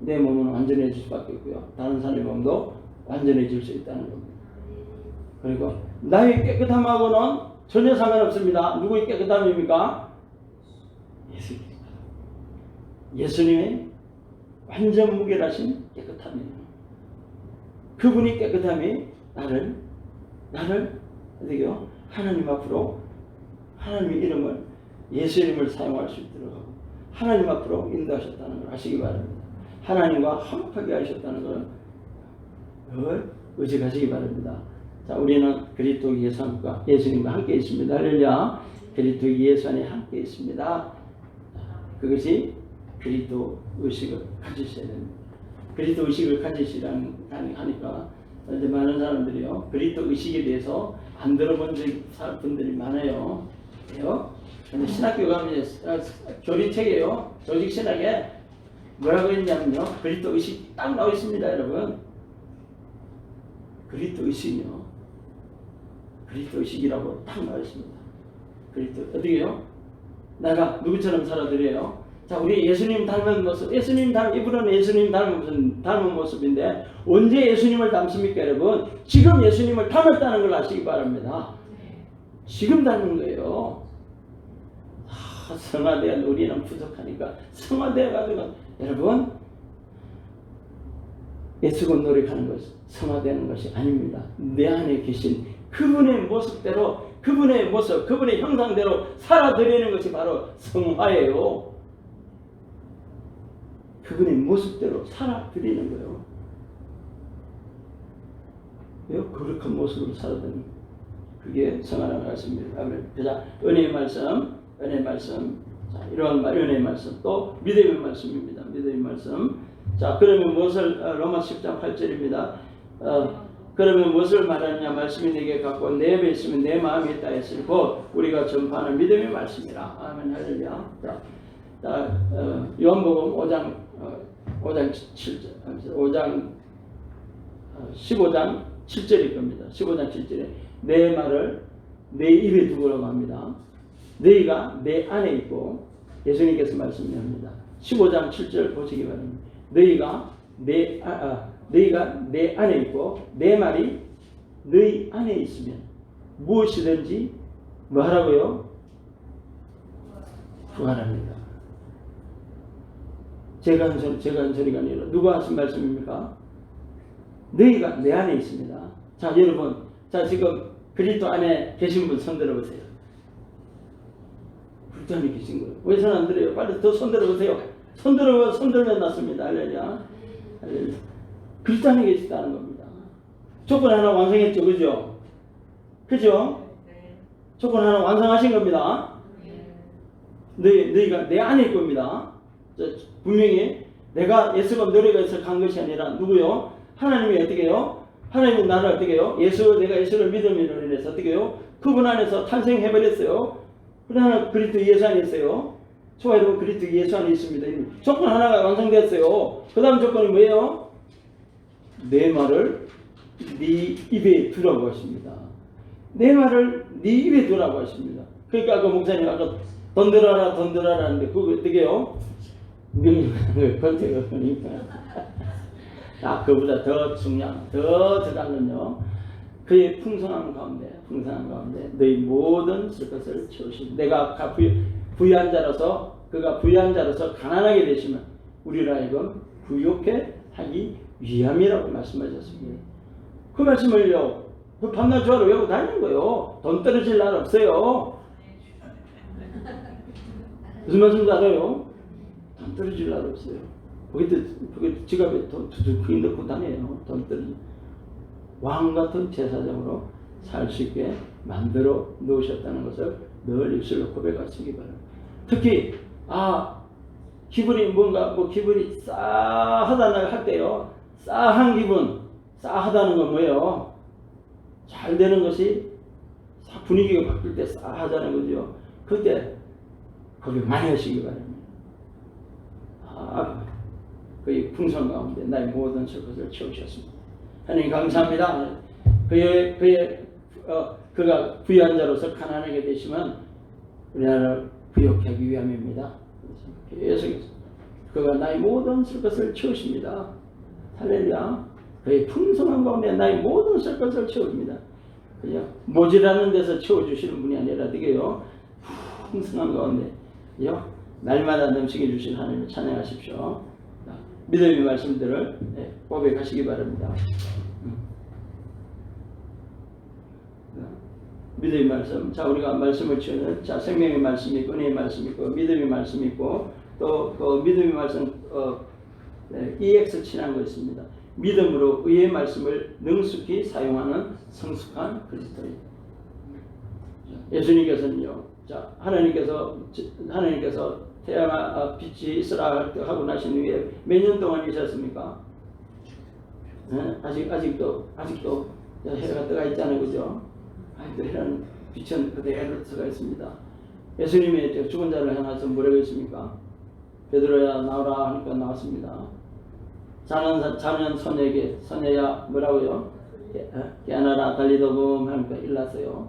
내 몸은 완전해질 수밖에 없고요. 다른 사람의 몸도 완전해질 수 있다는 겁니다. 그리고 나의 깨끗함하고는 전혀 상관없습니다. 누구의 깨끗함입니까? 예수님의 완전 무결하신 깨끗함이에요. 그분이 깨끗함이 나를 어떻게요? 하나님 앞으로 하나님의 이름을 예수 이름을 사용할 수 있도록 하고 하나님 앞으로 인도하셨다는 걸 아시기 바랍니다. 하나님과 화목하게 하셨다는 걸 의식하시기 바랍니다. 자, 우리는 그리스도 예수님과 함께 있습니다. 할렐루야. 그리스도 예수 안에 함께 있습니다. 그것이 그리스도 의식을 가지셔야 됩니다. 그리스도 의식을 가지시라는 하니까 이제 많은 사람들이요 그리스도 의식에 대해서 안 들어본 분들이 많아요. 근데 신학교 가면 교리책이에요. 조직 신학에 뭐라고 했냐면요 그리스도 의식 딱 나와 있습니다, 여러분. 그리스도 의식이요. 그리스도 의식이라고 딱 나와 있습니다. 그리스도 어디게요? 내가 누구처럼 살아드려요? 자, 우리 예수님 닮은 모습, 이분은 예수님 닮은 모습인데 언제 예수님을 닮습니까, 여러분? 지금 예수님을 닮았다는 걸 아시기 바랍니다. 지금 닮은 거예요. 성화되어 우리는 부족하니까 성화되어 가지고 여러분 애쓰고 노력하는 것이 성화되는 것이 아닙니다. 내 안에 계신 그분의 모습대로 그분의 모습, 그분의 형상대로 살아드리는 것이 바로 성화예요. 그분의 모습대로 살아드리는 거예요. 거룩한 모습으로 살아드리는 그게 성화라는 말씀입니다. 자, 은혜의 말씀. 자, 이러한 은혜의 말씀 또 믿음의 말씀입니다. 믿음의 말씀. 자, 그러면 무엇을 로마 10장 8절입니다. 그러면 무엇을 말하느냐 말씀이 내게 갖고 내 입에 있으면 내 마음에 있다 했으니 곧 우리가 전파하는 믿음의 말씀이라. 아멘. 할렐루야. 자, 요한복음 15장 7절일 겁니다. 15장 7절에 내 말을 내 입에 두고라고 합니다. 너희가 내 안에 있고 예수님께서 말씀합니다. 15장 7절 보시기 바랍니다. 너희가 내 안에 있고 내 말이 너희 안에 있으면 무엇이든지 뭐 하라고요? 구하랍니다. 제가 한 소리가 아니라 누가 하신 말씀입니까? 너희가 내 안에 있습니다. 자, 여러분, 자, 지금 그리스도 안에 계신 분 손 들어보세요. 그리스도 안에 계신 거예요. 왜 손 안 들어요? 빨리 더 손 들어보세요. 손 들면 낫습니다. 할렐루야. 할렐루야. 그리스도 안에 계시다는 겁니다. 조건 하나 완성했죠, 그죠? 그죠? 조건 하나 완성하신 겁니다. 너희가 내 안에 있을 겁니다. 분명히 내가 예수가 노력해서 간 것이 아니라 누구요? 하나님이 어떻게 해요? 하나님이 나를 어떻게 해요? 내가 예수를 믿음으로 인해서 어떻게 해요? 그분 안에서 탄생해버렸어요. 그러나 그리스도 예수 안에 있어요. 저와 여러분 그리스도 예수 안에 있습니다. 조건 하나가 완성됐어요. 그 다음 조건이 뭐예요? 내 말을 네 입에 두라고 하십니다. 내 말을 네 입에 두라고 하십니다. 그러니까 아까 목사님 아까 돈 들어라 하는데 그거 어떻게 해요? 명령하는 걸 권태가 보니까 그보다 더 중요한 더 들어가면요 그의 풍성한 가운데 너희 모든 것을 채우시고 내가 부유한 자로서 그가 부유한 자로서 가난하게 되시면 우리를 하여금 부욕해 하기 위함이라고 말씀하셨습니다. 그 말씀을요 밤낮 조화로 외우고 다니는 거예요. 돈 떨어질 날 없어요. 무슨 말씀인지 알아요? 돈 떨어질 날 없어요. 거기 지갑에 돈 두둑히 넣고 다녀요. 돈 떨어질. 왕 같은 제사장으로 살 수 있게 만들어 놓으셨다는 것을 늘 입술로 고백하시기 바랍니다. 특히 기분이 기분이 싸하다는 할 때요. 싸한 기분 싸하다는 건 뭐예요? 잘 되는 것이 분위기가 바뀔 때 싸하다는 거죠. 그때 거기 많이 하시기 바랍니다. 그의 풍성 가운데 나의 모든 것을 채우셨습니다. 하나님 감사합니다. 그가 부유한 자로서 가난하게 되시면 우리나라를 부욕하기 위함입니다. 계속 그가 나의 모든 것을 채우십니다. 할렐루야. 그의 풍성한 가운데 나의 모든 것을 채웁니다. 그죠? 모자라는 데서 채워주시는 분이 아니라 되게요. 풍성한 가운데 그죠? 날마다 넘치게 주신 하나님을 찬양하십시오. 믿음의 말씀들을 고백하시기 바랍니다. 믿음의 말씀. 자, 우리가 말씀을 치는 자, 생명의 말씀이 있고, 은혜의 말씀이 있고, 믿음의 말씀이 있고, 또 그 믿음의 말씀 EX 친한 거 있습니다. 믿음으로 의의 말씀을 능숙히 사용하는 성숙한 그리스도인. 예수님께서는요. 자, 하나님께서 태양아 빛이 있으라 하고 나신 후에 몇 년 동안 계셨습니까? 아직도 해가 떠가 있잖아요, 그죠? 아직도 해는 빛은 그대로 떠가 있습니다. 예수님의 죽은 자를 향해서 뭐라고 했습니까? 베드로야 나오라 하니까 나왔습니다. 자는 소녀야 뭐라고요? 깨어나라 달리더금 하니까 일났어요.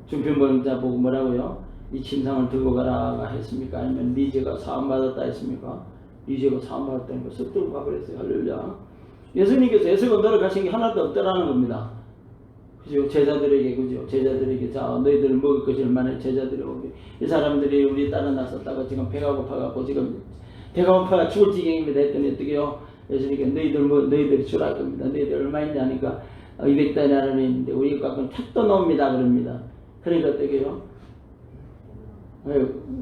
중편병자 보고 뭐라고요? 이 침상을 들고 가라가 했습니까? 아니면 네 죄가 사함받았다 했습니까? 네 죄가 사함받았다는 거 쓱 들고 가버렸어요. 할렐루야. 예수님께서 예수가 너를 가신 게 하나도 없다라는 겁니다. 그죠? 제자들에게, 그죠? 제자들에게, 자, 너희들 먹을 것이 얼마나 제자들이 오게. 이 사람들이 우리 따라 나섰다가 지금 배가 고파갖고 지금 배가 고파가 죽을 지경입니다 했더니 어떻게요? 예수님께 너희들이 주라 겁니다. 너희들 얼마 있냐니까 200달러는 있는데 우리 갖고는 택도 나옵니다. 그럽니다. 그러니까 어떻게요?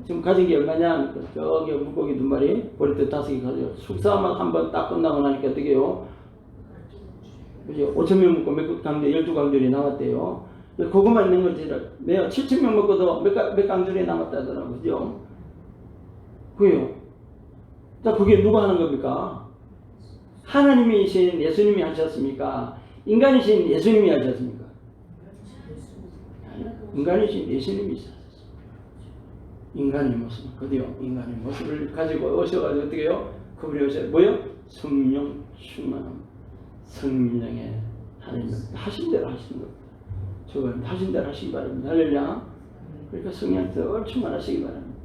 지금 가진 게 얼마냐? 저기 물고기 2마리, 보리떡 5개 가지고 숙사만 한번 딱 끝나고 나니까 어떻게요? 그죠? 5,000명 먹고 몇 강줄, 12강줄이 나왔대요. 그것만 있는 거지. 7,000명 먹고도 몇 강줄이 남았다더라고요. 그죠? 그게요. 자, 그게 누가 하는 겁니까? 하나님이신 예수님이 하셨습니까? 인간이신 예수님이 하셨습니까? 인간이신 예수님이 하셨습니다. 인간의 모습, 그디요. 인간의 모습을 가지고 오셔가지고 어떻게 해요? 그분이 오셔서 뭐요? 성령 충만함. 성령의 하나님 하신 대로 하시는 겁니다. 저건 하신 대로 하시기 바랍니다. 할렐루야. 그러니까 성령을 충만하시기 바랍니다.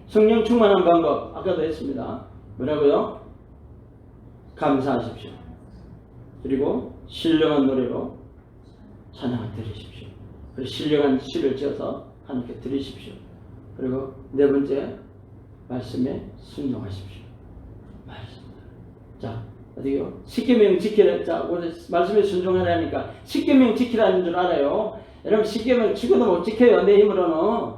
성령 충만한 방법 아까도 했습니다. 뭐라고요? 감사하십시오. 그리고 신령한 노래로 찬양을 드리십시오. 그리고 신령한 시를 지어서 하나님께 드리십시오. 그리고 네 번째 말씀에 순종하십시오. 말씀. 자, 어디요? 십계명 지키라. 자, 오늘 말씀에 순종하라니까 십계명 지키라는 줄 알아요. 여러분 십계명 지켜도 못 지켜요. 내 힘으로는.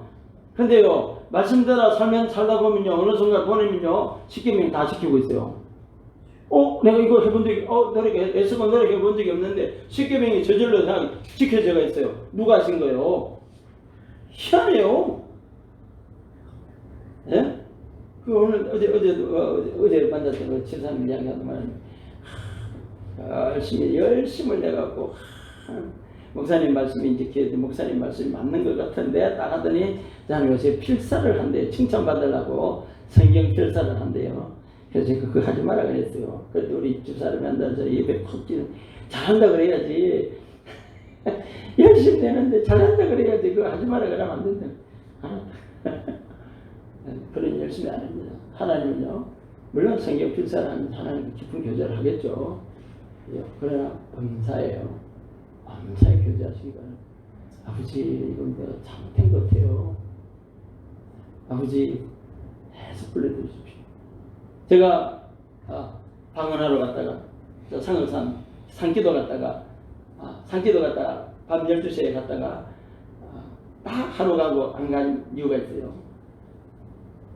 근데요, 말씀대로 살다 보면요, 어느 순간 보내면요, 십계명 다 지키고 있어요. 내가 이거 해본 적이, 애쓰고 노력해 해본 적이 없는데 십계명이 저절로 다 지켜져가 있어요. 누가 하신 거예요? 희한해요. 예? 그 오늘 어제 만났던 그 친사님 이야기하더만 열심을 내갖고 목사님 말씀이 지켜야지 목사님 말씀이 맞는 것 같은데 딱 하더니 나는 요새 필사를 한대요. 칭찬받으려고 성경 필사를 한대요. 그래서 제가 그거 하지 마라 그랬어요. 그래도 우리 집사람이 앉아서 입에 콕 찌는 잘한다 그래야지. 열심히 내는데 잘한다 그래야지. 그거 하지 마라 그러면 안 된다. 알았다. 그런 열심히 안 합니다. 하나님은요, 물론 성경 필사를 하면 하나님 깊은 교제를 하겠죠. 그러나 범사예요. 범사에 교제하시기 바랍니다. 아버지, 이건 내가 잘못한 것 같아요. 아버지, 계속 불러주십시오. 제가 방언하러 갔다가 상을산 산기도 갔다가 밤 12시에 갔다가 딱 하루 가고 안 간 이유가 있어요.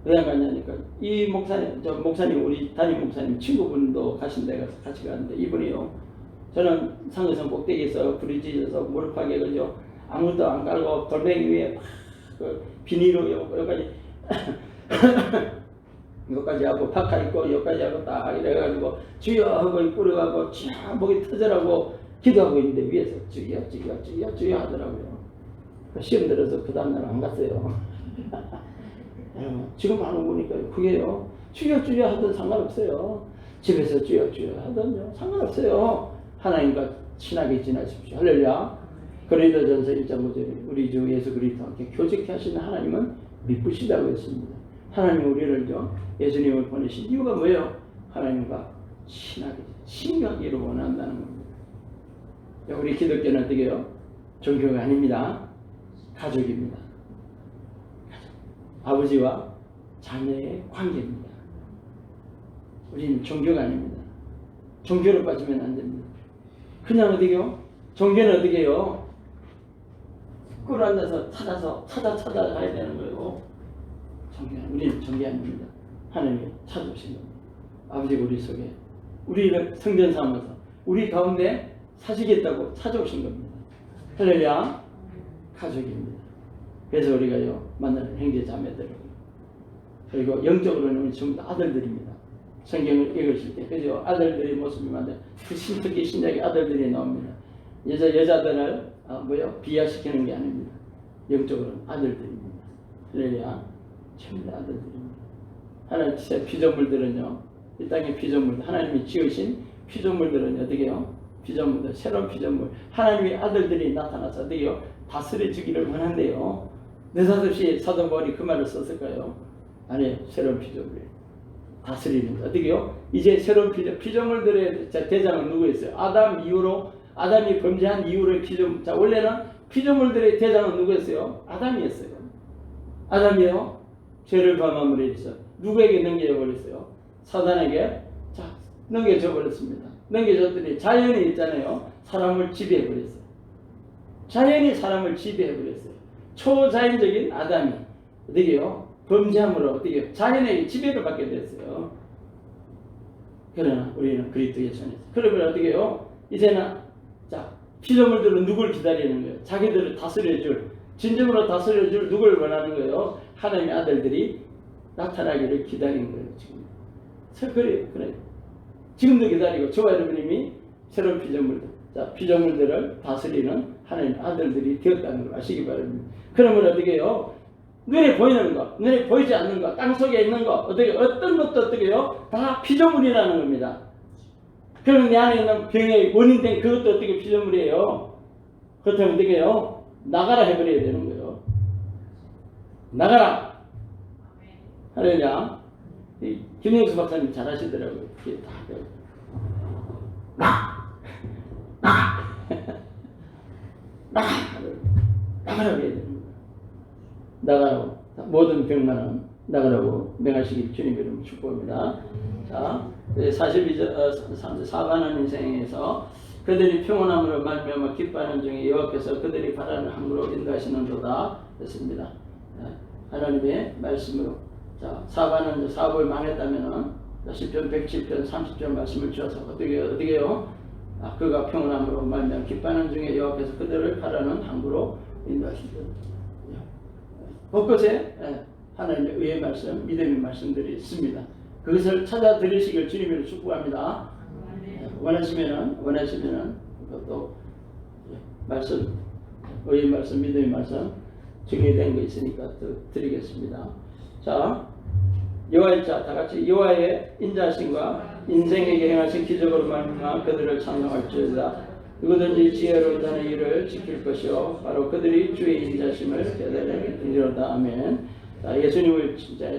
왜 안 갔냐니까 이 목사님 우리 담임 목사님 친구분도 가신 데가 같이 가는데 이분이요. 저는 상계산 꼭대기에서 불이 찢어서 무릎하게 그죠. 아무것도 안 깔고 돌멩이 위에 그 비닐로 여기까지 여기까지 하고 파카 입고 여기까지 하고 딱 이래가지고 주여 하고 뿌려가고 쫙 목이 터져라고 기도하고 있는데 위에서 주여 주여 주여 주여 하더라고요. 시험 들어서 그 다음날 안 갔어요. 지금 하는 거니까 그게요. 주여 주여 하든 상관없어요. 집에서 주여 주여 하든요 상관없어요. 하나님과 친하게 지내십시오. 할렐루야. 고린도전서 1장 5절에 우리 주 예수 그리스도와 함께 교제케 하시는 하나님은 미쁘시다고 했습니다. 하나님 우리를요 예수님을 보내신 이유가 뭐예요? 하나님과 친하게 친하기를 원한다는 겁니다. 우리 기독교는 어떻게 해요? 종교가 아닙니다. 가족입니다. 아버지와 자녀의 관계입니다. 우리는 종교가 아닙니다. 종교로 빠지면 안 됩니다. 그냥 어디게요? 종교는 어디게요? 꿀 앉아서 찾아가야 되는 거예요. 종교는 우리는 종교 아닙니다. 하나님이 찾아오신 겁니다. 아버지가 우리 속에 우리를 성전 삼아서 우리 가운데 사시겠다고 찾아오신 겁니다. 할렐루야. 가족입니다. 그래서 우리가요 만나는 형제 자매들을 그리고 영적으로는 우리 전부 다 아들들입니다. 성경을 읽으실 때 그죠? 아들들의 모습이 많은데 특히 신약의 아들들이 나옵니다. 여자들을 비하시키는 게 아닙니다. 영적으로는 아들들입니다. 할렐루야. 전부 다 아들들입니다. 하나님 피조물들은요 이 땅의 피조물들 하나님이 지으신 피조물들은 어떻게 해요? 피조물들 새로운 피조물 하나님의 아들들이 나타나서 어떻게 해요? 다스려 주기를 원한대요. 느닷없이 사도 바울이 그 말을 썼을까요? 아니에요. 새로운 피조물 다스리는 거 어떻게 해요? 이제 새로운 피조물들의 대장은 누구였어요? 아담이 범죄한 이후로의 피조물. 자 원래는 피조물들의 대장은 누구였어요? 아담이었어요. 아담이요 죄를 범함으로 해서 누구에게 넘겨버렸어요? 사단에게 넘겨줘 버렸습니다. 넘겨줬더니 자연이 있잖아요. 사람을 지배해버렸어요. 자연이 사람을 지배해버렸어요. 초자연적인 아담이 어떻게 해요? 범죄함으로 어떻게 자연에게 지배를 받게 됐어요. 그러나 우리는 그리스도 예수 안에서 그러면 어떻게 해요? 이제는 피조물들은 누굴 기다리는 거예요? 자기들을 다스려줄 진정으로 다스려줄 누굴 원하는 거예요? 하나님의 아들들이 나타나기를 기다리는 거예요. 지금 그래. 지금도 기다리고 저와 여러분이 새로운 피조물들을 다스리는 하나님 아들들이 되었다는 걸 아시기 바랍니다. 그러면 어떻게 해요? 눈에 보이는 것, 눈에 보이지 않는 것, 땅속에 있는 것, 어떤 것도 어떻게 해요? 다 피조물이라는 겁니다. 그러면 내 안에 있는 병의 원인된 그것도 어떻게 피조물이에요? 그렇다면 어떻게 해요? 나가라 해버려야 되는 거예요. 나가라! 할렐루야. 김영수 박사님 잘 하시더라고요. 나가라고 해야 되는 거예요. 나가라고. 모든 병만은 나가라고 명하시길 주님 이름으로 축복합니다. 자, 4관원 인생에서 그들이 평온함으로 말미암아 기뻐하는 중에 여호와께서 그들이 바라는 항구로 인도하시는도다 했습니다. 하나님의 말씀으로 사관은 사업을 망했다면은 시편 107편 30절 말씀을 주어서 어떻게 해요? 그가 평온함으로 말미암아 기뻐하는 중에 여호와께서 그들을 바라는 항구로 인도하시도다. 곳곳에 하나님의 의의 말씀, 믿음의 말씀들이 있습니다. 그것을 찾아 들으시길 주님으로 축복합니다. 원하시면은 그것도 말씀, 의의 말씀, 믿음의 말씀 정리된 거 있으니까 또 드리겠습니다. 자, 여호와의 자, 다 같이 여호와의 인자하심과 인생에게 행하신 기적으로 말미암아 그들을 찬송할지어다. 누구든지 지혜로운 자는 이를 지킬 것이요 바로 그들이 주의 인자심을 깨달으리로다. 아멘. 자, 예수님을 진짜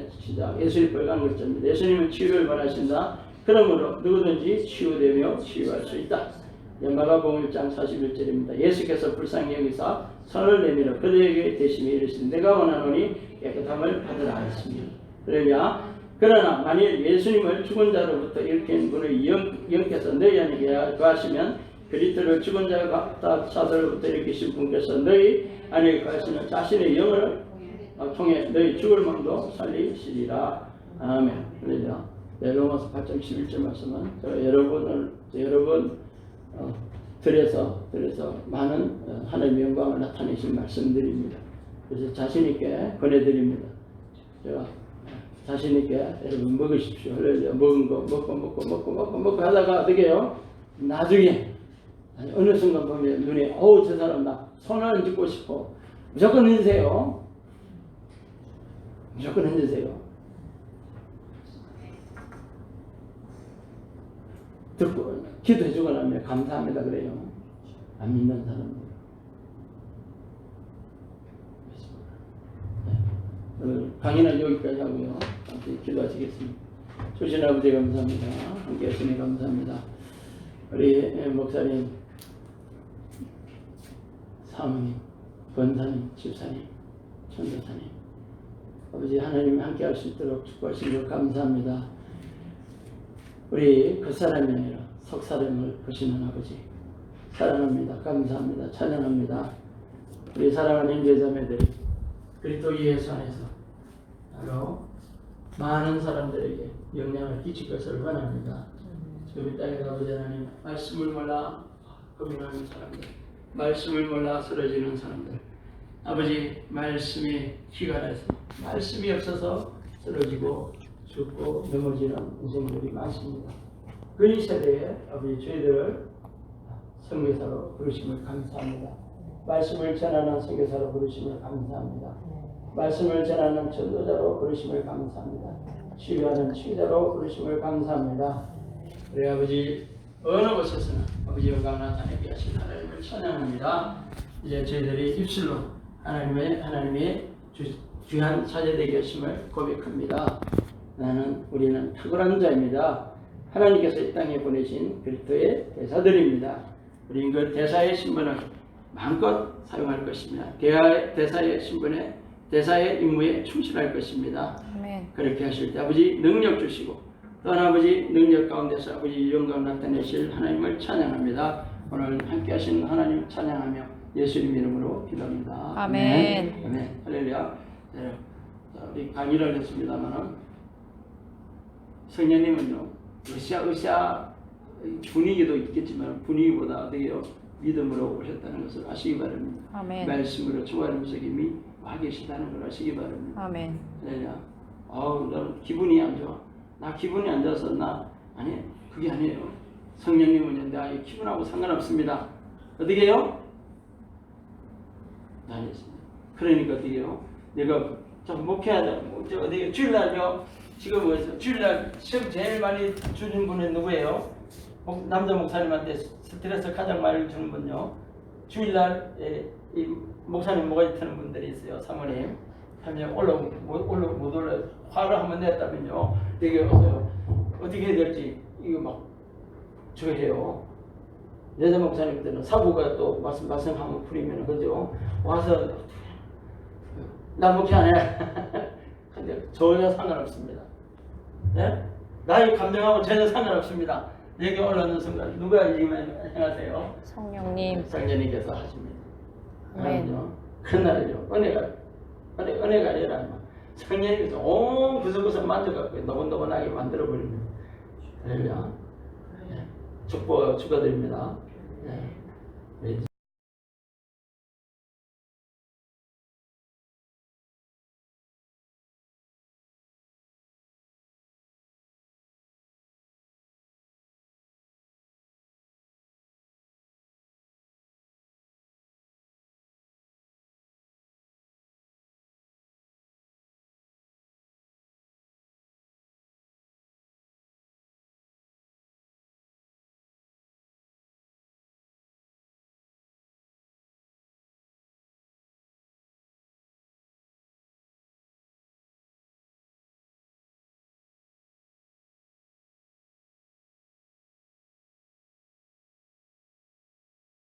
예수님 빨간 글자입니다. 예수님은 치유를 원하신다. 그러므로 누구든지 치유되며 치유할 수 있다. 마가복음 1장 41절입니다. 예수께서 불쌍히 여기사 손을 내밀어 그들에게 대심히 이르시되 내가 원하노니 깨끗함을 받으라 하였습니다. 그러나 만일 예수님을 죽은 자로부터 일으킨 분의 영께서 너희 안에 거하시면 그리스도를 죽은 자들로부터 일으키신 분께서 너희 안에 거하시는 자신의 영을 통해 너희 죽을 몸도 살리시리라. 아멘. 로마서 8장 11절 말씀은 여러분 들여서 많은 하나님의 영광을 나타내신 말씀들입니다. 그래서 자신 있게 권해드립니다. 제가 자신 있게 여러분 먹으십시오. 할렐루야. 먹은 거 먹고 하다가 어떻게 해요? 나중에 아니, 어느 순간 보면 눈에 어우 저 사람 나 손을 얹고 싶어. 무조건 흔드세요. 무조건 흔드세요. 듣고 기도해 주고 나면 감사합니다 그래요. 안 믿는 사람들. 오늘 강의는 여기까지 하고요. 함께 기도하시겠습니다. 주신 아버지 감사합니다. 함께 하시니 감사합니다. 우리 목사님, 사모님, 권사님, 집사님, 전도사님, 아버지 하나님 함께 할 수 있도록 축복하시니 감사합니다. 우리 그 사람이 아니라 석사람을 보시는 아버지 사랑합니다. 감사합니다. 찬양합니다. 우리 사랑하는 형제자매들이 그리스도 예수 안에서 바로 많은 사람들에게 영향을 끼칠 것을 원합니다. 지금 이 땅에 아버지 하나님 말씀을 몰라 고민하는 사람들, 말씀을 몰라 쓰러지는 사람들, 아버지 말씀에 기가 나서 말씀이 없어서 쓰러지고 죽고 넘어지는 인생들이 많습니다. 그 이 세대에 아버지 저희들을 선교사로 부르심을 감사합니다. 말씀을 전하는 선교사로 부르심을 감사합니다. 말씀을 전하는 전도자로 부르심을 감사합니다. 치유하는 치유자로 부르심을 감사합니다. 우리 아버지 어느 곳에서나 아버지 영광 나타내게 하신 하나님을 찬양합니다. 이제 저희들이 입술로 하나님의 귀한 사제되게 하심을 고백합니다. 우리는 탁월한 자입니다. 하나님께서 이 땅에 보내신 그리스도의 대사들입니다. 우리는 그 대사의 신분을 마음껏 사용할 것입니다. 대사의 신분에 대사의 임무에 충실할 것입니다. 아멘. 그렇게 하실 때 아버지 능력 주시고 또한 아버지 능력 가운데서 아버지 영광 나타내실 하나님을 찬양합니다. 오늘 함께 하신 하나님 찬양하며 예수님 이름으로 기도합니다.
아멘.
아멘. 할렐루야. 네. 우리 강의를 했습니다만은 성령님은요 으쌰 분위기도 있겠지만 분위기보다 어떻게요 믿음으로 오셨다는 것을 아시기 바랍니다.
아멘.
말씀으로 주하는 속임이 와 계시다는 걸 아시기 바랍니다.
아멘.
할렐루야. 나는 기분이 안 좋아. 나 기분이 안 좋아서 아니 그게 아니에요. 성령님은요 내 기분하고 상관없습니다. 어떻게 해요? 아니었습니다. 그러니까 어떻게 해요? 내가 좀 목회하자. 어디 주일날요. 지금 뭐였어? 주일날 시험 제일 많이 주는 분은 누구예요? 남자 목사님한테 스트레스 가장 많이 주는 분요. 주일날 이 목사님 모가지 트는 분들이 있어요. 사모님. 하면 못 올라 화를 한번 냈다면요. 되게 어떻게 해야 될지 이거 막 저거 해요. 여자 목사님들은 사고가 또 말씀하면 풀리면 그죠? 와서 나 목회 안 해. 근데 전혀 상관없습니다. 네? 나의 감정하고 전혀 상관없습니다. 여기 올라오는 순간 누가 이기면 행하세요?
성령님.
성령님께서 하십니다.
네.
그날은요 은혜가 아니라 성령님께서 온 구석구석 만져갖고 노곤노곤하게 만들어버립니다. 할렐루야. 축복드립니다. 네.